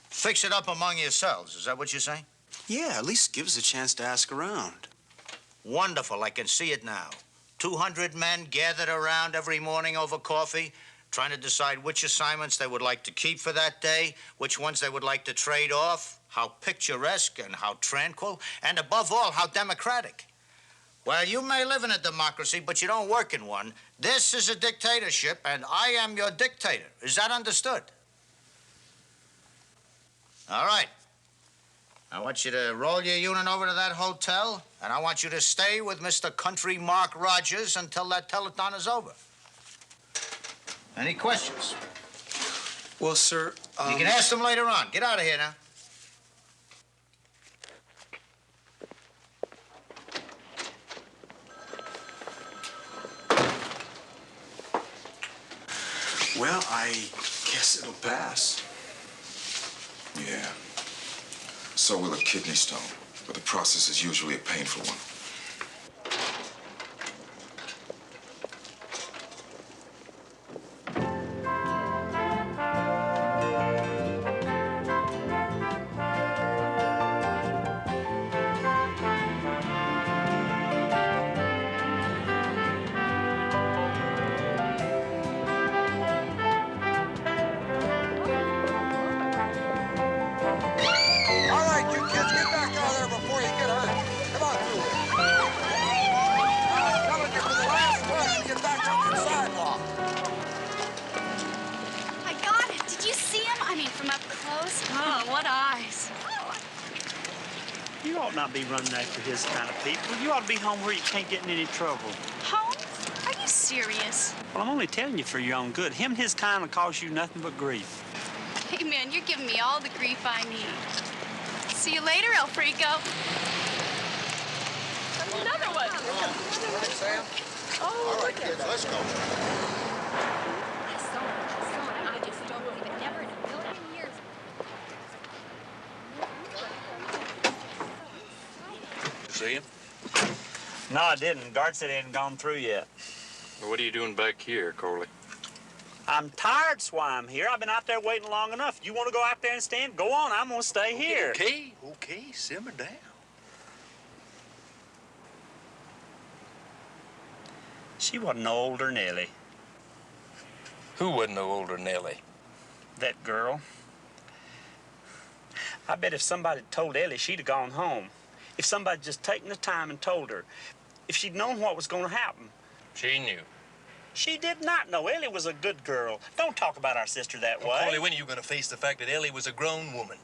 Fix it up among yourselves. Is that what you're saying? Yeah, at least give us a chance to ask around. Wonderful. I can see it now. 200 men gathered around every morning over coffee, trying to decide which assignments they would like to keep for that day, which ones they would like to trade off. How picturesque and how tranquil, and above all, how democratic. Well, you may live in a democracy, but you don't work in one. This is a dictatorship, and I am your dictator. Is that understood? All right. I want you to roll your unit over to that hotel, and I want you to stay with Mr. Country Mark Rogers until that telethon is over. Any questions? Well, sir, You can ask them later on. Get out of here now. Well, I guess it'll pass. Yeah. So will a kidney stone, but the process is usually a painful one. not be running after his kind of people. You ought to be home where you can't get in any trouble. Home? Are you serious? Well, I'm only telling you for your own good. Him and his kind will cause you nothing but grief. Hey, man, you're giving me all the grief I need. See you later, El Frico. Another one. Sam? Oh, all right, kids, let's go. I just don't believe it. Never in a million years. See him? No, I didn't. Guard said he hadn't gone through yet. Well, what are you doing back here, Coley? I'm tired, so I'm here. I've been out there waiting long enough. You want to go out there and stand? Go on. I'm going to stay here. Okay, simmer down. She wasn't no older than Ellie. Who wasn't no older than Ellie? That girl. I bet if somebody had told Ellie, she'd have gone home. If somebody just taken the time and told her. If she'd known what was going to happen. She knew. She did not know. Ellie was a good girl. Don't talk about our sister that way. Coley, when are you going to face the fact that Ellie was a grown woman?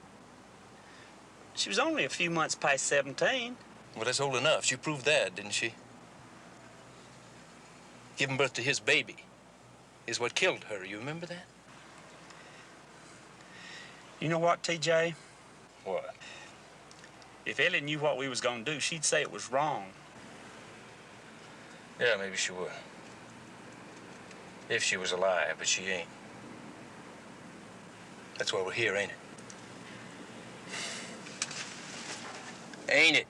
She was only a few months past 17. Well, that's old enough. She proved that, didn't she? Giving birth to his baby is what killed her. You remember that? You know what, TJ? What? If Ellie knew what we was going to do, she'd say it was wrong. Yeah, maybe she would. If she was alive, but she ain't. That's why we're here, ain't it? Ain't it?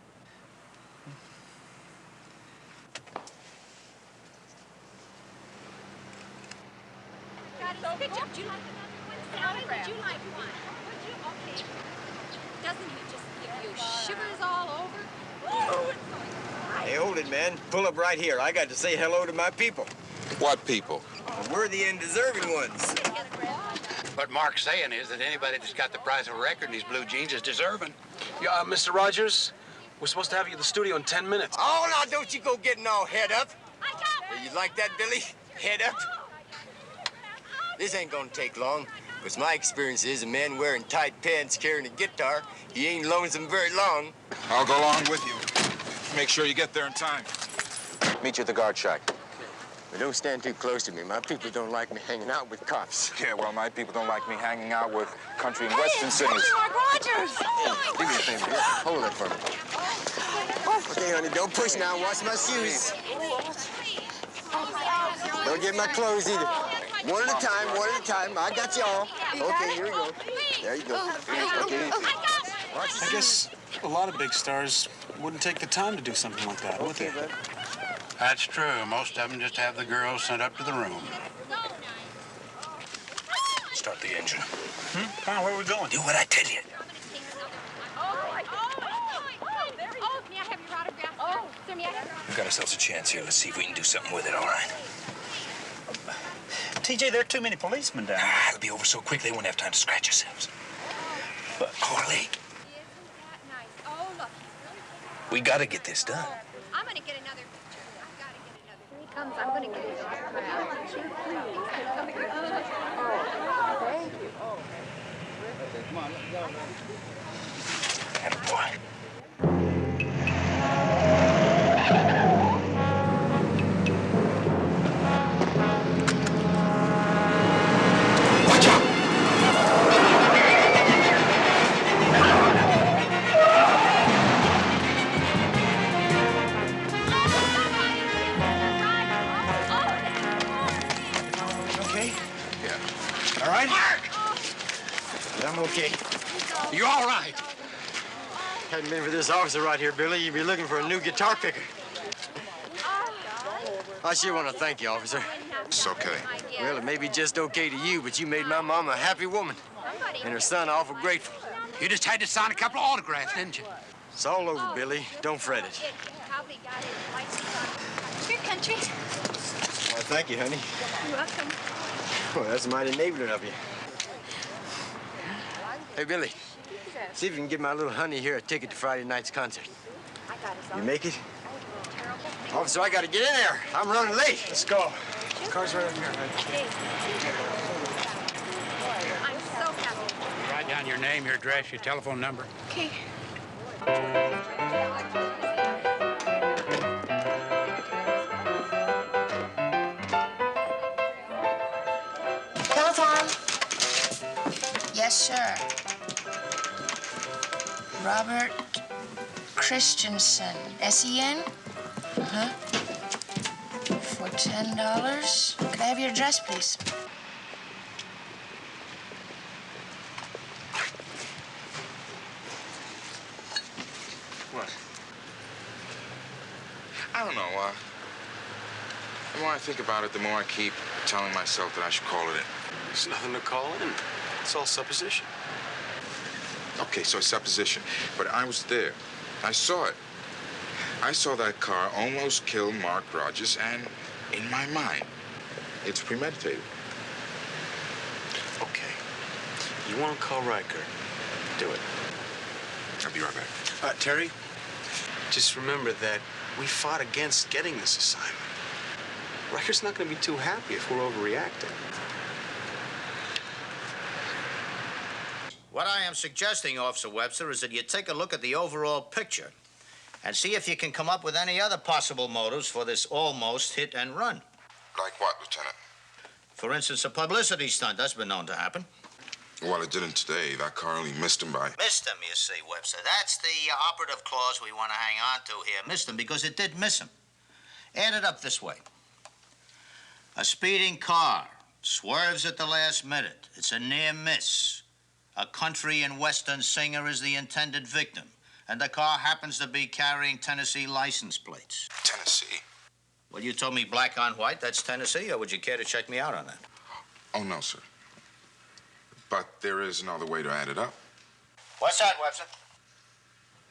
Would you like another one? Would you like one? Would you? Okay. Doesn't he just give you shivers all over? Hey, hold it, man. Pull up right here. I got to say hello to my people. What people? The worthy and deserving ones. What Mark's saying is that anybody that's got the price of a record in these blue jeans is deserving. Yeah, Mr. Rogers, we're supposed to have you at the studio in 10 minutes. Oh, now don't you go getting all head up. You like that, Billy? Head up? This ain't gonna take long, because my experience is a man wearing tight pants carrying a guitar, he ain't lonesome very long. I'll go along with you. Make sure you get there in time. Meet you at the guard shack. But don't stand too close to me. My people don't like me hanging out with cops. Yeah, well, my people don't like me hanging out with country and western singers. Mark Rogers! Hey, do me a favor. Here, hold that for me. Okay, honey, don't push now. Watch my shoes. Don't get my clothes either. One at a time, one at a time. I got y'all. Okay, here we go. There you go. Okay. I guess a lot of big stars wouldn't take the time to do something like that, would they? That's true. Most of them just have the girls sent up to the room. Start the engine. Come on, where are we going? Do what I tell you. We've got ourselves a chance here. Let's see if we can do something with it, all right? TJ, there are too many policemen down there. It'll be over so quick they won't have time to scratch yourselves. But, Carly, we gotta get this done. I'm gonna get another picture. I've got to get another. Here he comes. I'm gonna get it. Thank you. Come on, let's go. Attaboy. All right? Mark! I'm okay. You all right? Hadn't been for this officer right here, Billy, you'd be looking for a new guitar picker. I sure want to thank you, officer. It's okay. Well, it may be just okay to you, but you made my mom a happy woman. And her son awful grateful. You just had to sign a couple of autographs, didn't you? It's all over, Billy. Don't fret it. Here, country. Well, thank you, honey. You're welcome. Well, that's mighty neighborly of you. Hey, Billy, see if you can give my little honey here a ticket to Friday night's concert. You make it? Officer, I got to get in there. I'm running late. Let's go. The car's right up here, man. I'm so happy. Write down your name, your address, your telephone number. Okay. Telephone. Yes, sir. Robert Christensen. S-E-N? Uh-huh. For $10. Could I have your address, please? What? I don't know. The more I think about it, the more I keep telling myself that I should call it in. There's nothing to call in. It's all supposition. Okay, so supposition. But I was there. I saw it. I saw that car almost kill Mark Rogers, and in my mind, it's premeditated. Okay. You want to call Riker? Do it. I'll be right back. Terry, just remember that we fought against getting this assignment. Riker's not going to be too happy if we're overreacting. What I am suggesting, Officer Webster, is that you take a look at the overall picture and see if you can come up with any other possible motives for this almost hit and run. Like what, Lieutenant? For instance, a publicity stunt. That's been known to happen. Well, it didn't today. That car only missed him by... Missed him, you see, Webster. That's the operative clause we want to hang on to here. Missed him because it did miss him. Add it up this way. A speeding car swerves at the last minute. It's a near miss. A country and western singer is the intended victim, and the car happens to be carrying Tennessee license plates. Tennessee? Well, you told me black on white, that's Tennessee, or would you care to check me out on that? Oh, no, sir. But there is another way to add it up. What's that, Webster?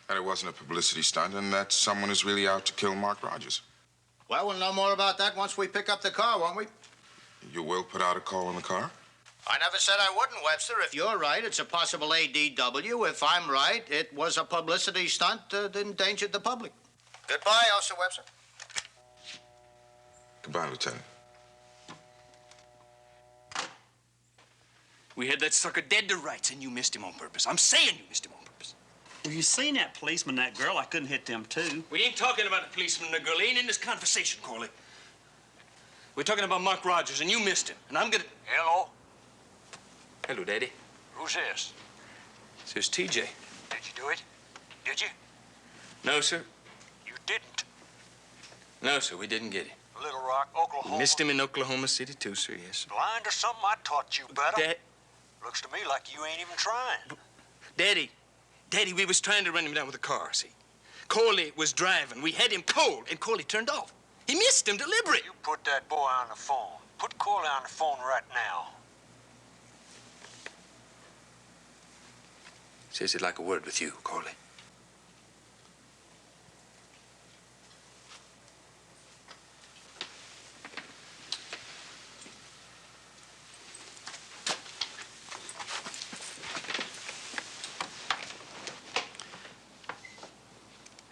That it wasn't a publicity stunt and that someone is really out to kill Mark Rogers. Well, we'll know more about that once we pick up the car, won't we? You will put out a call on the car? I never said I wouldn't, Webster. If you're right, it's a possible ADW. If I'm right, it was a publicity stunt that endangered the public. Goodbye, Officer Webster. Goodbye, Lieutenant. We had that sucker dead to rights, and you missed him on purpose. I'm saying you missed him on purpose. Well, you seen that policeman, that girl. I couldn't hit them, too. We ain't talking about a policeman and a girl. He ain't in this conversation, Corley. We're talking about Mark Rogers, and you missed him. And I'm gonna... Hello? Hello, Daddy. Who's this? This is TJ. Did you do it? Did you? No, sir. You didn't. No, sir, we didn't get him. Little Rock, Oklahoma. We missed him in Oklahoma City, too, sir, yes, sir. Blind or something? I taught you better. Dad... Looks to me like you ain't even trying. Daddy, we was trying to run him down with a car, see? Corley was driving. We had him cold, and Corley turned off. He missed him deliberate. You put that boy on the phone. Put Corley on the phone right now. Says he'd like a word with you, Corley.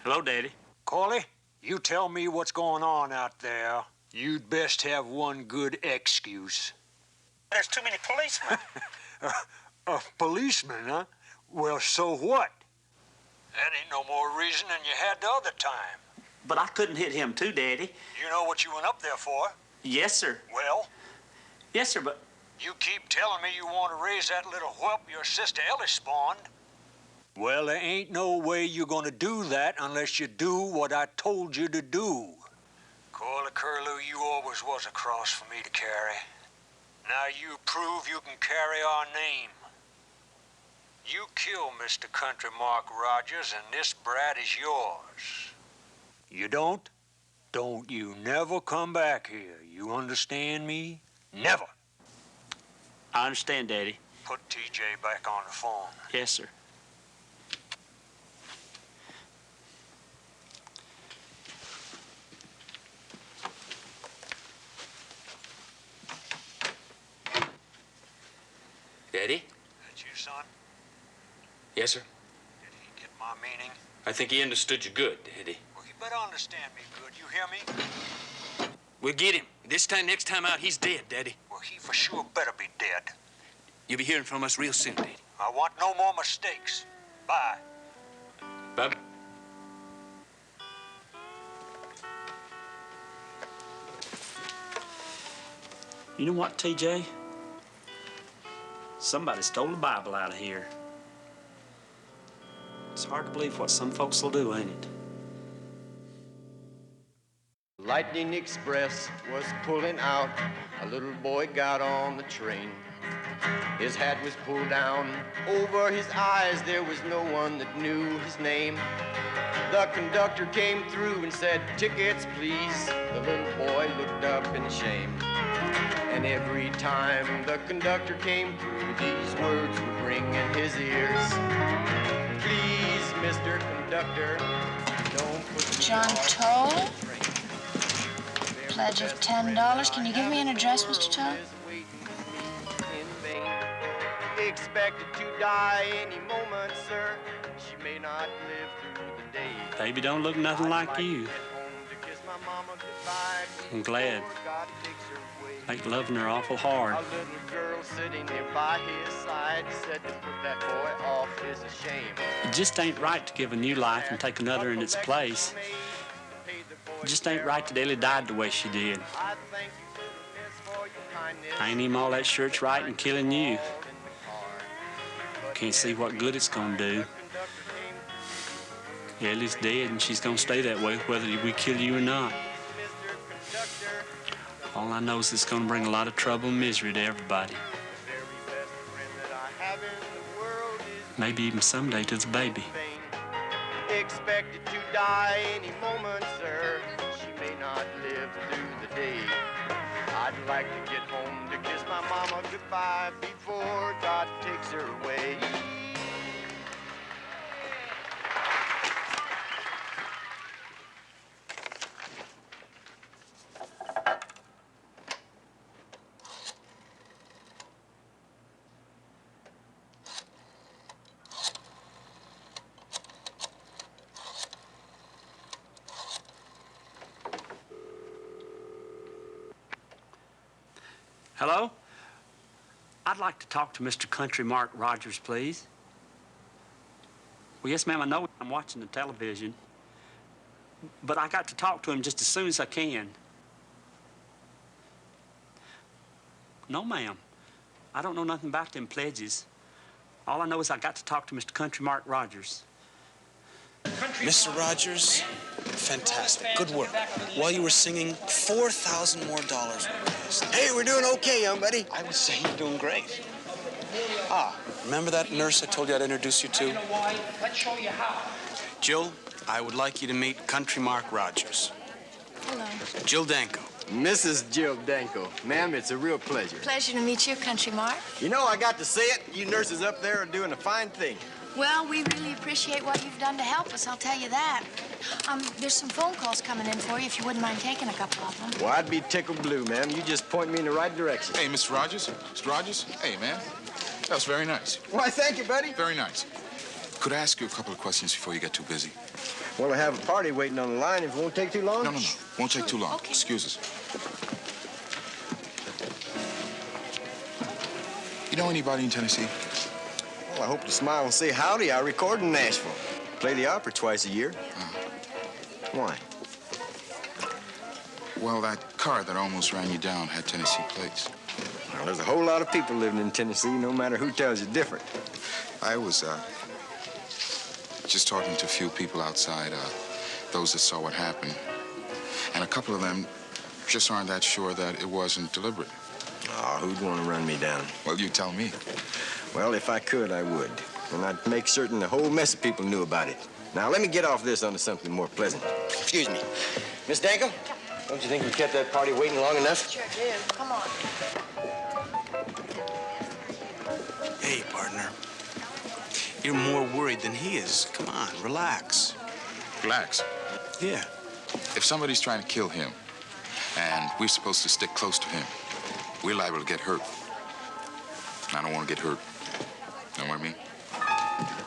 Hello, Daddy. Corley, you tell me what's going on out there. You'd best have one good excuse. There's too many policemen. A policeman, huh? Well, so what? That ain't no more reason than you had the other time. But I couldn't hit him, too, Daddy. You know what you went up there for. Yes, sir. Well? Yes, sir, but... You keep telling me you want to raise that little whelp your sister Ellie spawned. Well, there ain't no way you're gonna do that unless you do what I told you to do. Corley Curlew, you always was a cross for me to carry. Now you prove you can carry our name. You kill Mr. Country Mark Rogers, and this brat is yours. You don't? Don't you never come back here. You understand me? Never. I understand, Daddy. Put TJ back on the phone. Yes, sir. Daddy? That you, son? Yes, sir. Did he get my meaning? I think he understood you good, Daddy. Well, he better understand me good. You hear me? We'll get him. Next time out, he's dead, Daddy. Well, he for sure better be dead. You'll be hearing from us real soon, Daddy. I want no more mistakes. Bye. Bye. You know what, TJ? Somebody stole the Bible out of here. It's hard to believe what some folks will do, ain't it? Lightning Express was pulling out. A little boy got on the train. His hat was pulled down over his eyes. There was no one that knew his name. The conductor came through and said, "Tickets, please." The little boy looked up in shame. And every time the conductor came through, these words would ring in his ears. "Please, Mr. Conductor, don't put me John off Toll? the train." Pledge of $10. Can you give me an address, Mr. Toll? Expected to die any moment, sir. She may not live through the day. Baby don't look nothing like you. I'm glad. Make loving her awful hard. A little girl sitting there by his side said to put that boy off is a shame. It just ain't right to give a new life and take another in its place. It just ain't right that Ellie died the way she did. I ain't even all that sure it's right in killing you. Can't see what good it's gonna do. Ellie's dead and she's gonna stay that way whether we kill you or not. All I know is it's gonna bring a lot of trouble and misery to everybody. Maybe even someday to the baby. Expected to die any moment, sir. She may not live through the day. I'd like to get home to kiss my mama goodbye before God takes her away. Hello? I'd like to talk to Mr. Country Mark Rogers, please. Well, yes, ma'am, I know I'm watching the television, but I got to talk to him just as soon as I can. No, ma'am. I don't know nothing about them pledges. All I know is I got to talk to Mr. Country Mark Rogers. Mr. Rogers, fantastic. Good work. While you were singing, $4,000 more were raised. Hey, we're doing okay, young buddy. I would say you're doing great. Remember that nurse I told you I'd introduce you to? Let's show you how. Jill, I would like you to meet Country Mark Rogers. Hello. Jill Danko. Mrs. Jill Danko. Ma'am, it's a real pleasure. Pleasure to meet you, Country Mark. You know, I got to say it. You nurses up there are doing a fine thing. Well, we really appreciate what you've done to help us, I'll tell you that. There's some phone calls coming in for you if you wouldn't mind taking a couple of them. Well, I'd be tickled blue, ma'am. You just point me in the right direction. Hey, Mr. Rogers. Mr. Rogers. Hey, man. That was very nice. Why, thank you, buddy. Very nice. Could I ask you a couple of questions before you get too busy? Well, I have a party waiting on the line. If it won't take too long? No. Won't take too long. Okay. Excuse us. You know anybody in Tennessee? Well, I hope to smile and say howdy. I record in Nashville. Play the opera twice a year. Why? Well, that car that almost ran you down had Tennessee plates. Well, there's a whole lot of people living in Tennessee, no matter who tells you different. I was just talking to a few people outside, those that saw what happened. And a couple of them just aren't that sure that it wasn't deliberate. Oh, who'd want to run me down? Well, you tell me. Well, if I could, I would. And I'd make certain the whole mess of people knew about it. Now, let me get off this onto something more pleasant. Excuse me. Miss Danko, don't you think we kept that party waiting long enough? Sure do. Come on. Hey, partner. You're more worried than he is. Come on, relax. Relax. Yeah. If somebody's trying to kill him, and we're supposed to stick close to him, we're liable to get hurt. I don't want to get hurt. Know what I mean?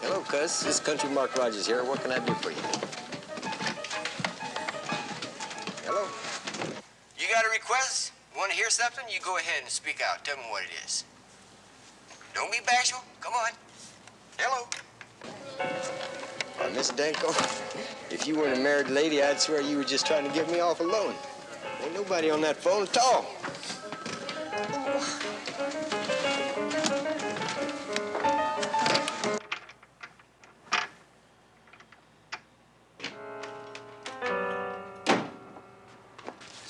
Hello, cuz. This is Country Mark Rogers here. What can I do for you? Hello? You got a request? Want to hear something? You go ahead and speak out. Tell me what it is. Don't be bashful. Come on. Hello? Miss Danko, if you weren't a married lady, I'd swear you were just trying to get me off alone. Ain't nobody on that phone at all.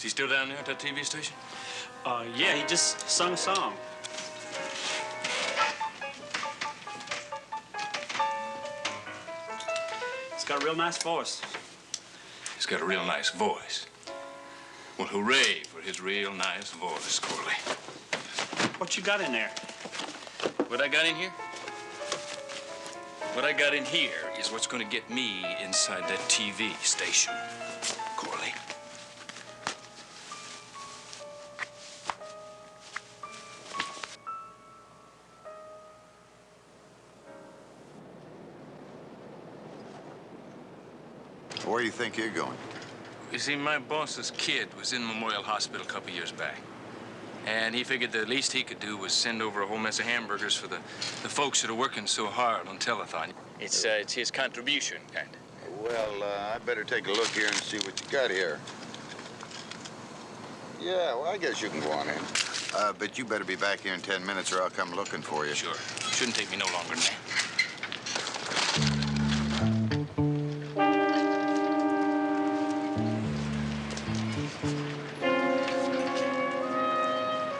Is he still down there at that TV station? Yeah, he just sung a song. He's got a real nice voice. He's got a real nice voice. Well, hooray for his real nice voice, Corley. What you got in there? What I got in here? What I got in here is what's going to get me inside that TV station, Corley. Where do you think you're going? You see, my boss's kid was in Memorial Hospital a couple years back. And he figured the least he could do was send over a whole mess of hamburgers for the folks that are working so hard on telethon. It's his contribution, kind of. Well, I better take a look here and see what you got here. Yeah, well, I guess you can go on in. But you better be back here in 10 minutes or I'll come looking for you. Sure. Shouldn't take me no longer than that.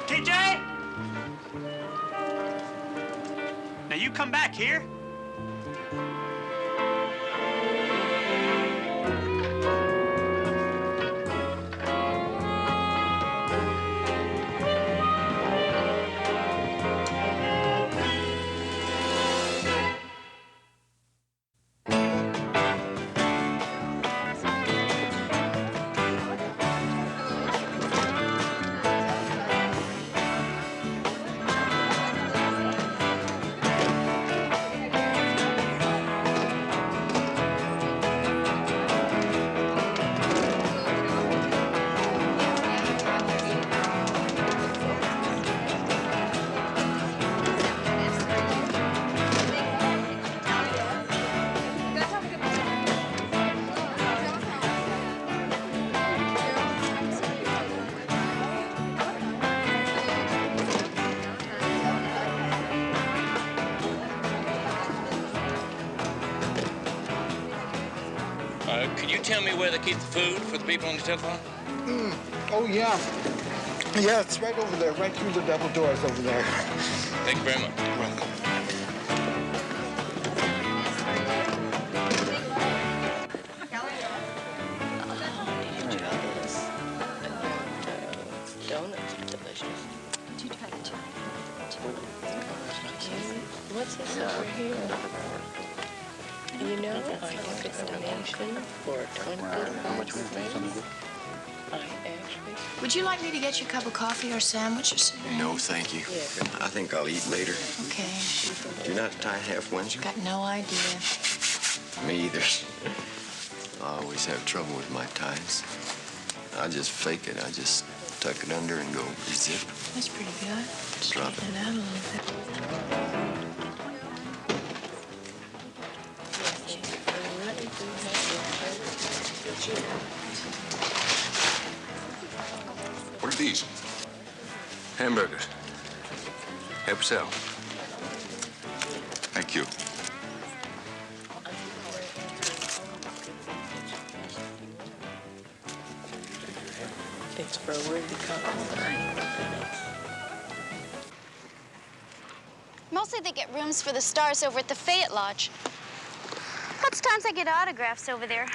TJ? Now you come back here. Could you tell me where they keep the food for the people on the telephone? Oh, yeah. Yeah, it's right over there, right through the double doors over there. Thank you very much. Donuts are delicious. Did you try the chocolate? What's this over here? You know, I took a donation for 20 friends. I actually... Would you like me to get you a cup of coffee or sandwich or something? No, thank you. I think I'll eat later. Okay. You're not tie half Windsor? Got no idea. Me either. I always have trouble with my ties. I just fake it. I just tuck it under and go zip. That's pretty good. Drop it. Straighten it out a little bit. What are these? Hamburgers. Help yourself. Thank you. It's for a worthy cause. Mostly they get rooms for the stars over at the Fayette Lodge. Lots of times I get autographs over there.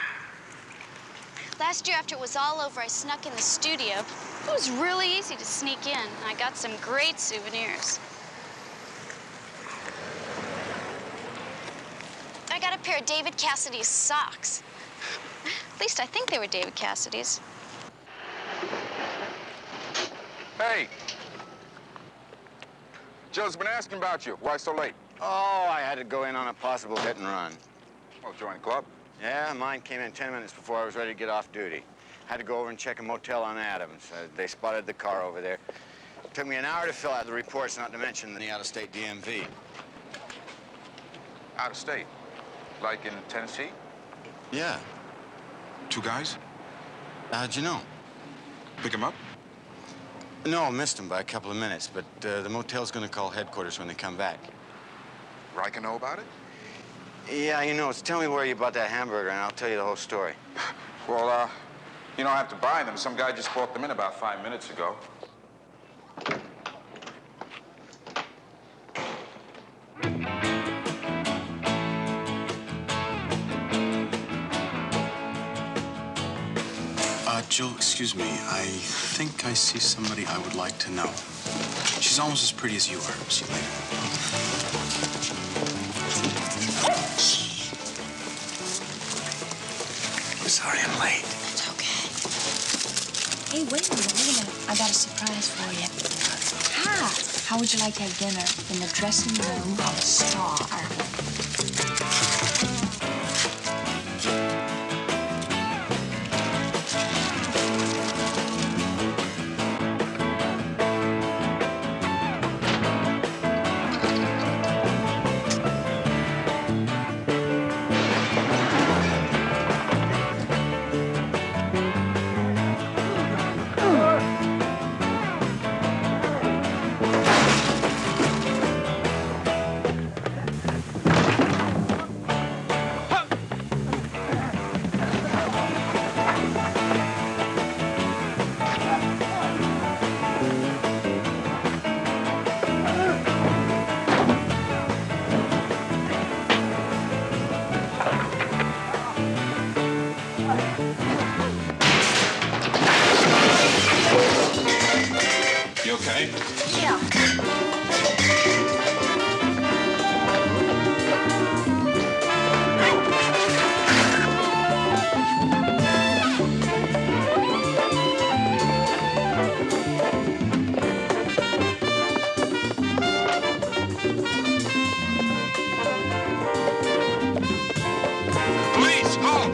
Last year, after it was all over, I snuck in the studio. It was really easy to sneak in. I got some great souvenirs. I got a pair of David Cassidy's socks. At least I think they were David Cassidy's. Hey! Joe's been asking about you. Why so late? Oh, I had to go in on a possible hit and run. Oh, join the club? Yeah, mine came in 10 minutes before I was ready to get off duty. Had to go over and check a motel on Adams. They spotted the car over there. Took me an hour to fill out the reports, not to mention the out-of-state DMV. Out of state? Like in Tennessee? Yeah. Two guys? How'd you know? Pick him up? No, missed him by a couple of minutes, but the motel's gonna call headquarters when they come back. Riker know about it? Yeah, he knows. Tell me where you bought that hamburger, and I'll tell you the whole story. Well, You don't have to buy them. Some guy just brought them in about 5 minutes ago. Joe, excuse me. I think I see somebody I would like to know. She's almost as pretty as you are. See you later. I'm sorry I'm late. It's okay. Hey, wait a minute. I got a surprise for you. Hi. How would you like to have dinner in the dressing room of a star? You okay? Yeah. Police, halt!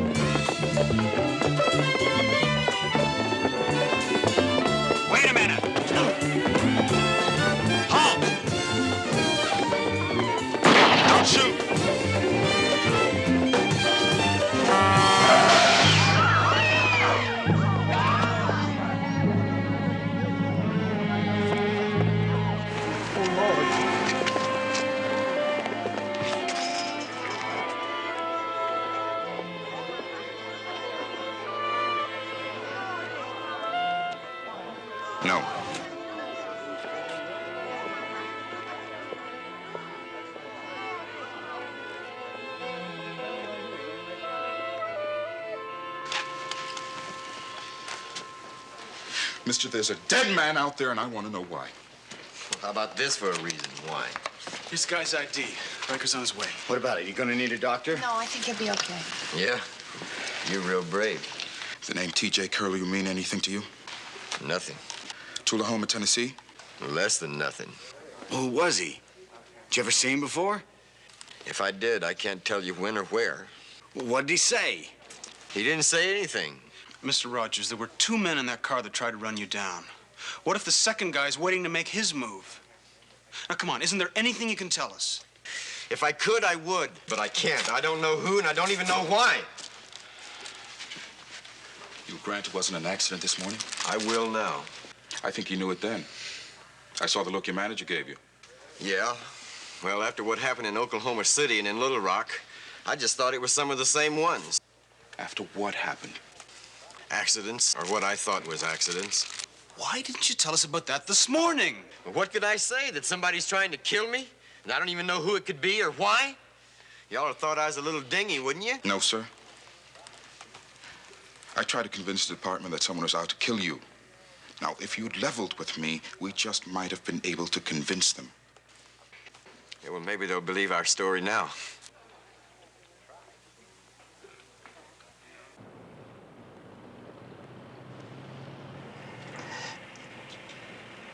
Wait a minute. Halt! Don't shoot! No. Mister, there's a dead man out there, and I want to know why. How about this for a reason? Why? This guy's ID. Riker's on his way. What about it? You gonna need a doctor? No, I think he'll be okay. Yeah? You're real brave. Does the name T.J. Curlew mean anything to you? Nothing. Tullahoma, Tennessee? Less than nothing. Who was he? Did you ever see him before? If I did, I can't tell you when or where. What'd he say? He didn't say anything. Mr. Rogers, there were 2 men in that car that tried to run you down. What if the second guy's waiting to make his move? Now, come on, isn't there anything you can tell us? If I could, I would, but I can't. I don't know who, and I don't even know why. You grant it wasn't an accident this morning? I will now. I think you knew it then. I saw the look your manager gave you. Yeah? Well, after what happened in Oklahoma City and in Little Rock, I just thought it was some of the same ones. After what happened? Accidents, or what I thought was accidents. Why didn't you tell us about that this morning? Well, what could I say? That somebody's trying to kill me? And I don't even know who it could be or why? Y'all would have thought I was a little dingy, wouldn't you? No, sir. I tried to convince the department that someone was out to kill you. Now, if you'd leveled with me, we just might have been able to convince them. Yeah, well, maybe they'll believe our story now.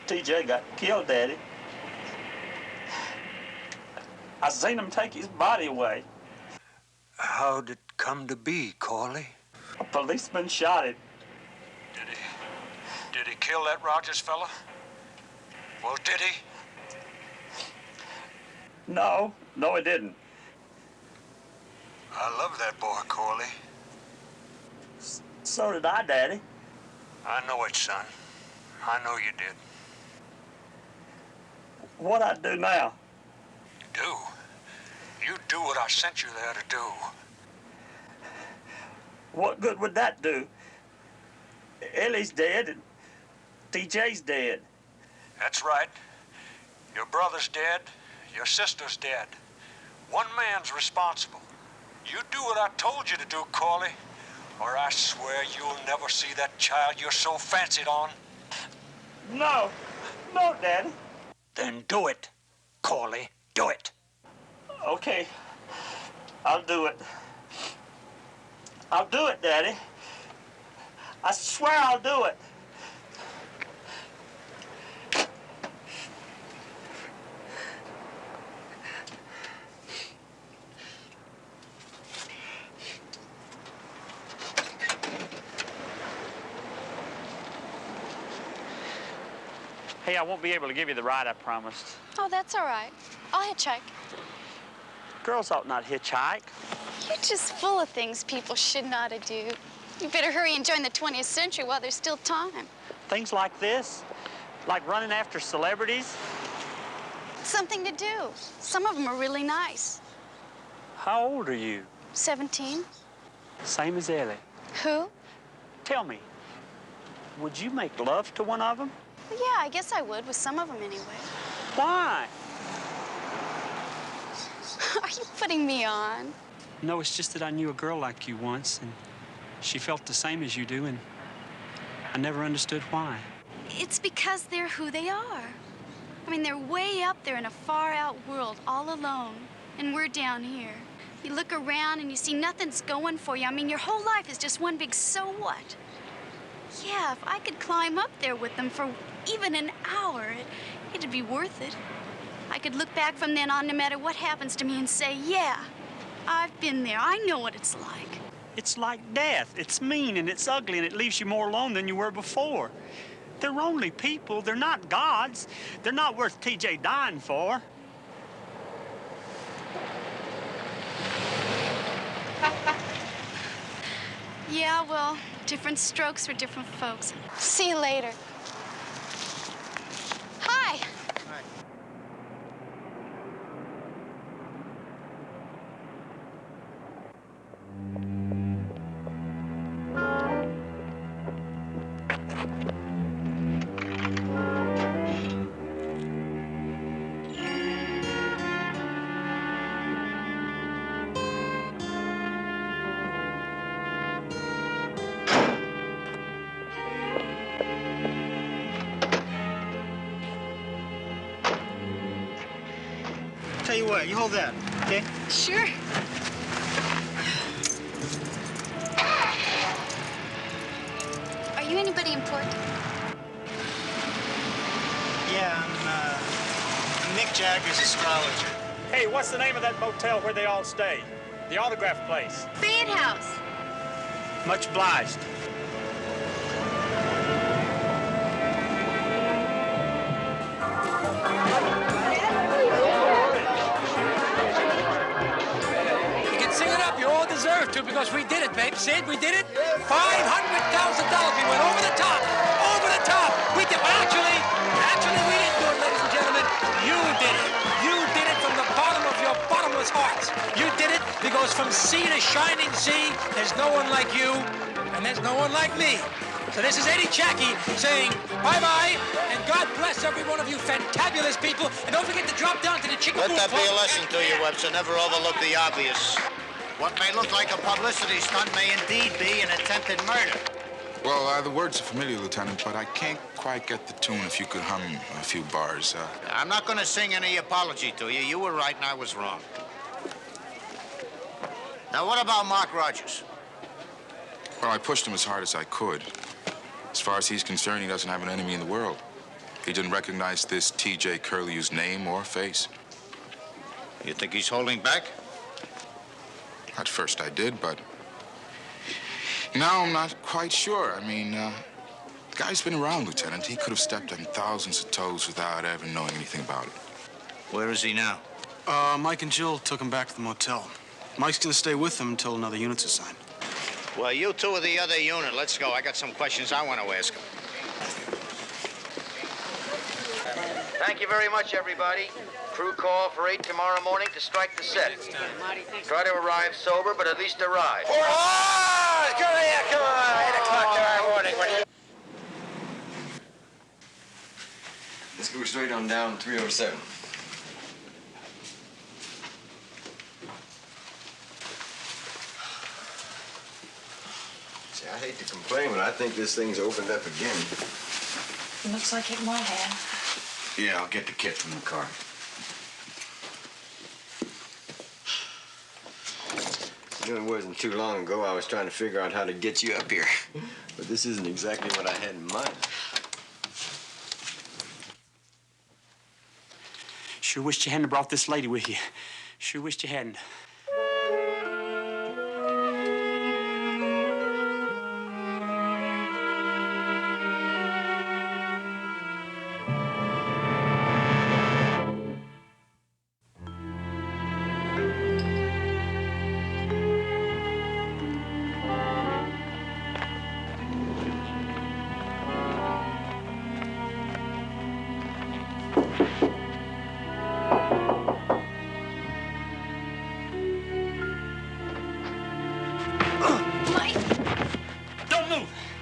TJ got killed, Daddy. I seen him take his body away. How'd it come to be, Corley? A policeman shot him. Did he kill that Rogers fella? Well, did he? No, he didn't. I love that boy, Corley. So did I, Daddy. I know it, son. I know you did. What I do now? Do? You do what I sent you there to do. What good would that do? Ellie's dead and TJ's dead. That's right. Your brother's dead. Your sister's dead. One man's responsible. You do what I told you to do, Corley, or I swear you'll never see that child you're so fancied on. No. No, Daddy. Then do it, Corley. Do it. Okay. I'll do it. I'll do it, Daddy. I swear I'll do it. Hey, I won't be able to give you the ride I promised. Oh, that's all right. I'll hitchhike. Girls ought not hitchhike. You're just full of things people should not do. You better hurry and join the 20th century while there's still time. Things like this, like running after celebrities. Something to do. Some of them are really nice. How old are you? 17. Same as Ellie. Who? Tell me, would you make love to one of them? Well, yeah, I guess I would, with some of them anyway. Why? Are you putting me on? No, it's just that I knew a girl like you once, and she felt the same as you do, and I never understood why. It's because they're who they are. I mean, they're way up there in a far-out world, all alone, and we're down here. You look around and you see nothing's going for you. I mean, your whole life is just one big so what. Yeah, if I could climb up there with them for even an hour, it'd be worth it. I could look back from then on no matter what happens to me and say, yeah, I've been there. I know what it's like. It's like death. It's mean and it's ugly and it leaves you more alone than you were before. They're only people. They're not gods. They're not worth TJ dying for. Yeah, well, different strokes for different folks. See you later. Hi. Tell you what, you hold that, okay? Sure. Are you anybody important? Yeah, I'm Mick Jagger's astrologer. Hey, what's the name of that motel where they all stay? The autograph place. Band House. Much obliged. Deserve to because we did it, babe. Sid, we did it. $500,000. We went over the top. Over the top. We did. Well, actually, we didn't do it, ladies and gentlemen. You did it. You did it from the bottom of your bottomless hearts. You did it because from sea to shining sea, there's no one like you, and there's no one like me. So this is Eddie Jackie saying bye-bye, and God bless every one of you fantabulous people. And don't forget to drop down to the Chicken Let Food that be a Club. lesson to you, Webster. Never overlook the obvious. What may look like a publicity stunt may indeed be an attempted murder. Well, the words are familiar, Lieutenant, but I can't quite get the tune if you could hum a few bars. I'm not going to sing any apology to you. You were right and I was wrong. Now, what about Mark Rogers? Well, I pushed him as hard as I could. As far as he's concerned, he doesn't have an enemy in the world. He didn't recognize this T.J. Curlew's name or face. You think he's holding back? At first I did, but now I'm not quite sure. I mean, the guy's been around, Lieutenant. He could have stepped on thousands of toes without ever knowing anything about it. Where is he now? Mike and Jill took him back to the motel. Mike's gonna stay with them until another unit's assigned. Well, you two are the other unit. Let's go. I got some questions I want to ask him. Thank you very much, everybody. Crew call for 8 tomorrow morning to strike the set. Try to arrive sober, but at least arrive. Come here, come on. 8 o'clock tomorrow morning. Let's go straight on down 307. See, I hate to complain, but I think this thing's opened up again. Looks like it might have. Yeah, I'll get the kit from the car. You know, it wasn't too long ago I was trying to figure out how to get you up here. But this isn't exactly what I had in mind. Sure wished you hadn't brought this lady with you. Sure wished you hadn't.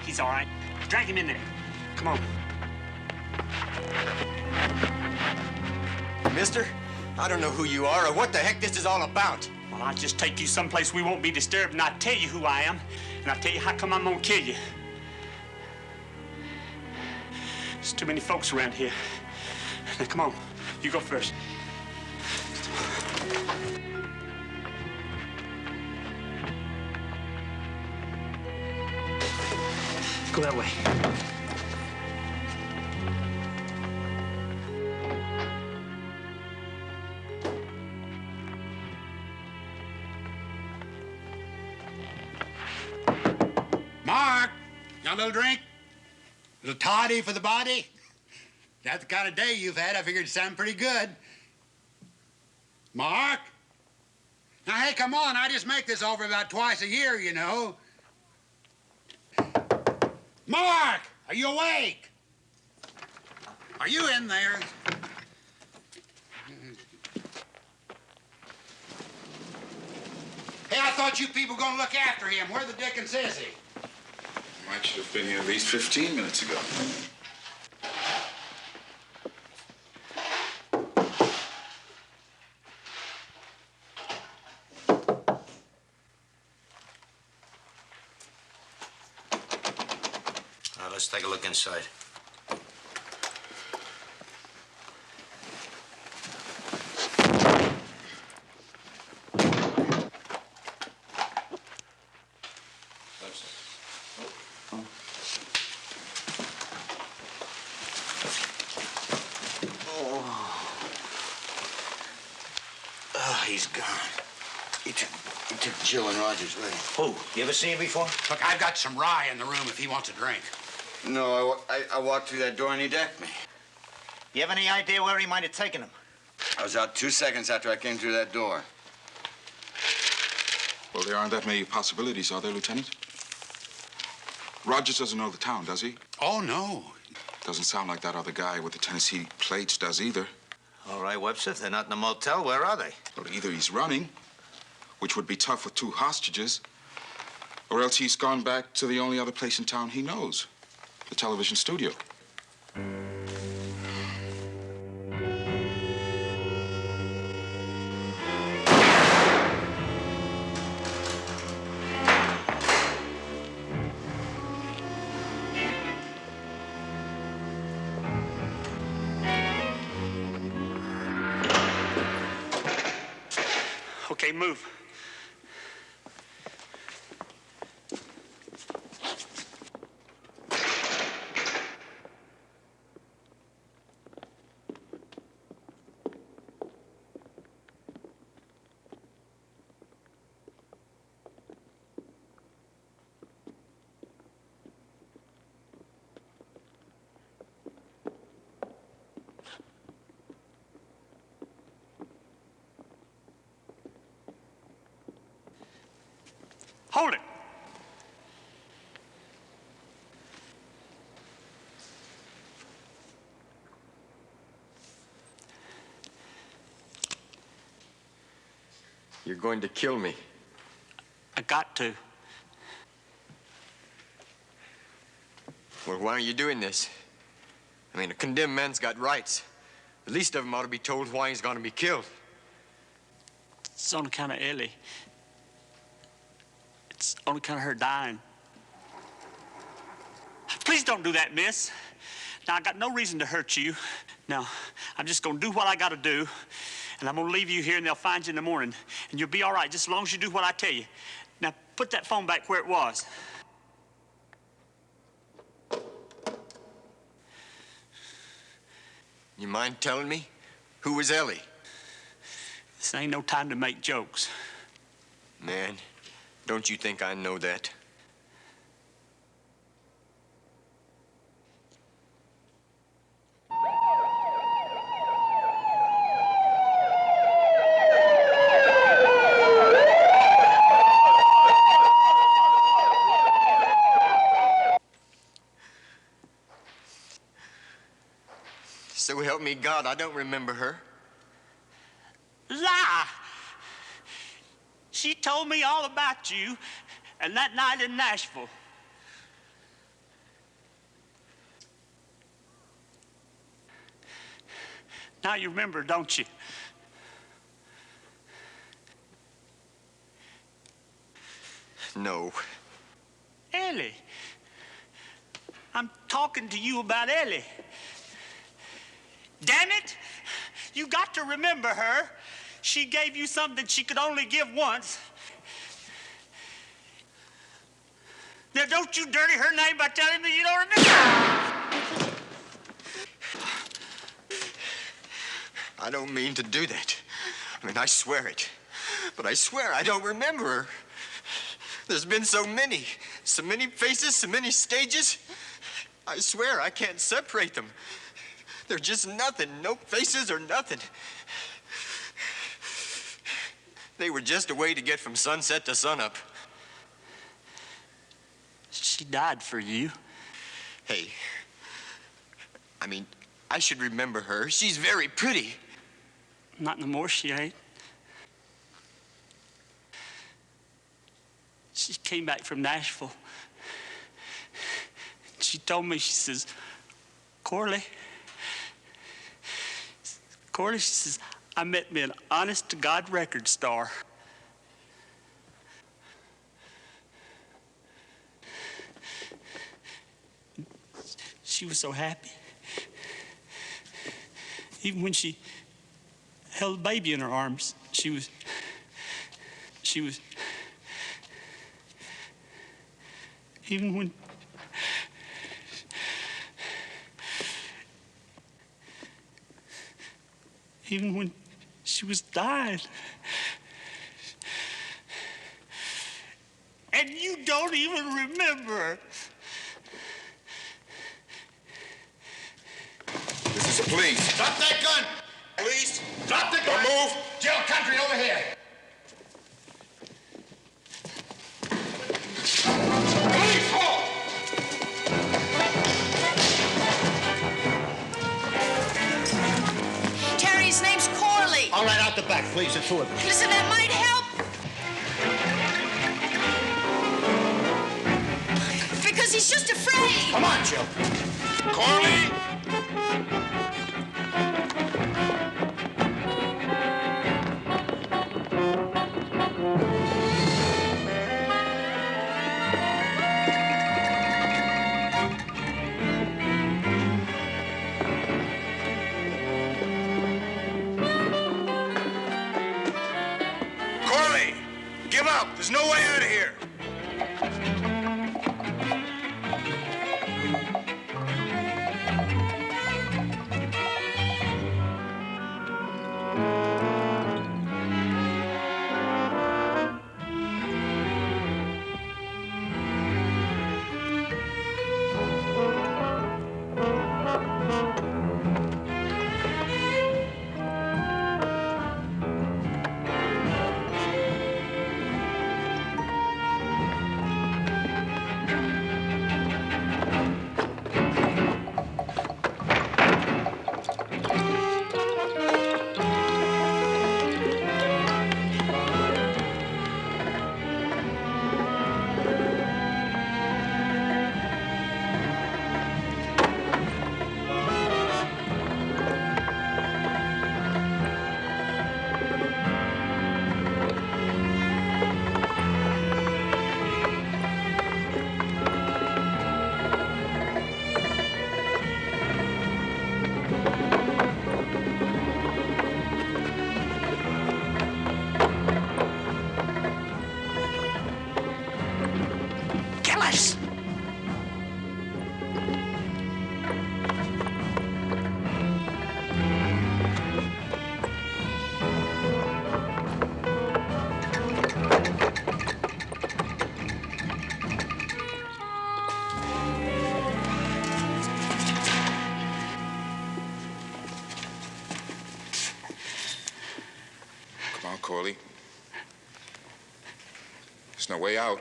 He's all right. Drag him in there. Come on. Mister, I don't know who you are or what the heck this is all about. Well, I'll just take you someplace we won't be disturbed, and I'll tell you who I am, and I'll tell you how come I'm gonna kill you. There's too many folks around here. Now, come on. You go first. Go that way. Mark, got a little drink? A little toddy for the body? That's the kind of day you've had. I figured it sounded pretty good. Mark? Now, hey, come on. I just make this over about twice a year, you know. Mark, are you awake? Are you in there? Hey, I thought you people were going to look after him. Where the dickens is he? Might should have been here at least 15 minutes ago. Now, let's take a look inside. He's gone. He took Jill and Roger's wedding. Who? You ever seen him before? Look, I've got some rye in the room if he wants a drink. No, I walked through that door and he decked me. You have any idea where he might have taken him? I was out 2 seconds after I came through that door. Well, there aren't that many possibilities, are there, Lieutenant? Rogers doesn't know the town, does he? Oh, no. Doesn't sound like that other guy with the Tennessee plates does either. All right, Webster, if they're not in the motel, where are they? Well, either he's running, which would be tough with 2 hostages, or else he's gone back to the only other place in town he knows, the television studio. Okay, move. Hold it. You're going to kill me. I got to. Well, why are you doing this? I mean, a condemned man's got rights. The least of them ought to be told why he's going to be killed. It's on account of Ellie. It's on account of her dying. Please don't do that, miss. Now, I got no reason to hurt you. Now, I'm just gonna do what I gotta do, and I'm gonna leave you here, and they'll find you in the morning, and you'll be all right, just as long as you do what I tell you. Now, put that phone back where it was. You mind telling me? Who was Ellie? This ain't no time to make jokes. Man, don't you think I know that? So help me God, I don't remember her. Lie! She told me all about you and that night in Nashville. Now you remember, don't you? No. Ellie. I'm talking to you about Ellie. Damn it! You got to remember her. She gave you something she could only give once. Now, don't you dirty her name by telling me you don't remember. I don't mean to do that. I mean, I swear it. But I swear I don't remember her. There's been so many faces, so many stages. I swear I can't separate them. They're just nothing, no faces or nothing. They were just a way to get from sunset to sunup. She died for you. Hey, I mean, I should remember her. She's very pretty. Not no more, she ain't. She came back from Nashville. She told me, she says, Corley, she says, I met me an honest-to-God record star. She was so happy. Even when she held a baby in her arms, she was, even when she was dying. And you don't even remember. This is a police. Drop that gun! Police, Drop the gun! don't move. Jill Country, over here! Police, halt! Terry's name's Corley. All right, out the back, please. The two of them. Listen, that might help. Because he's just afraid. Come on, Jill. Corley! Corley! Give up! There's no way out of here! Corley. There's no way out.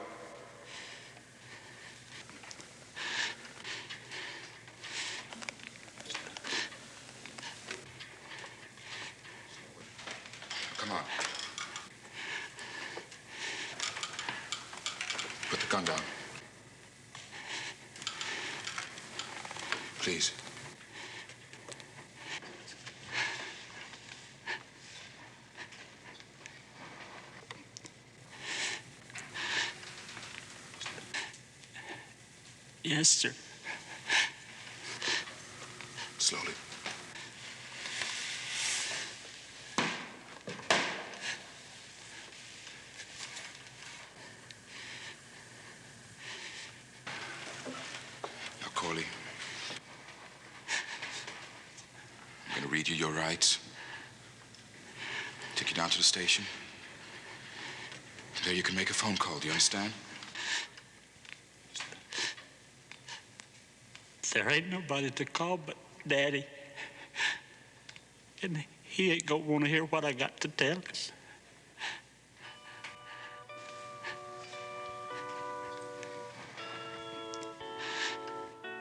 Come on. Put the gun down. Please. Yes, sir. Slowly. Now, Corley, I'm gonna read you your rights. Take you down to the station. There you can make a phone call, do you understand? There ain't nobody to call but Daddy. And he ain't gonna want to hear what I got to tell him.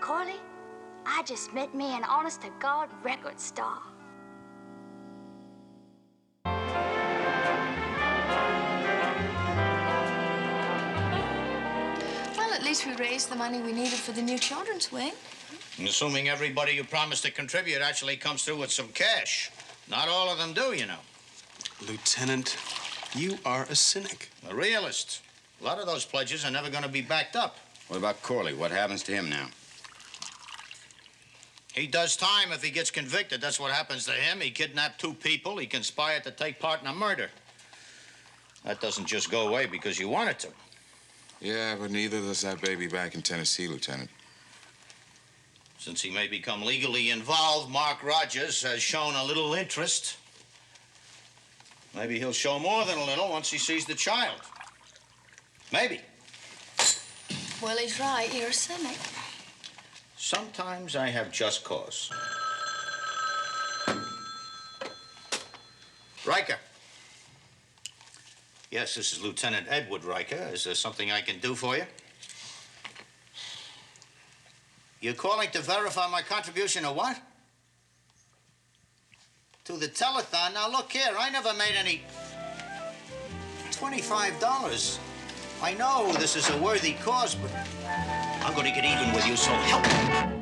Corley, I just met me an honest-to-God record star. Well, at least we raised the money we needed for the new children's wing. And assuming everybody you promised to contribute actually comes through with some cash. Not all of them do, you know. Lieutenant, you are a cynic. A realist. A lot of those pledges are never going to be backed up. What about Corley? What happens to him now? He does time if he gets convicted. That's what happens to him. He kidnapped 2 people. He conspired to take part in a murder. That doesn't just go away because you want it to. Yeah, but neither does that baby back in Tennessee, Lieutenant. Since he may become legally involved, Mark Rogers has shown a little interest. Maybe he'll show more than a little once he sees the child. Maybe. Well, he's right. You're a cynic. Sometimes I have just cause. Riker. Yes, this is Lieutenant Edward Riker. Is there something I can do for you? You're calling to verify my contribution to what? To the telethon? Now, look here. I never made any... $25. I know this is a worthy cause, but I'm going to get even with you, so help me.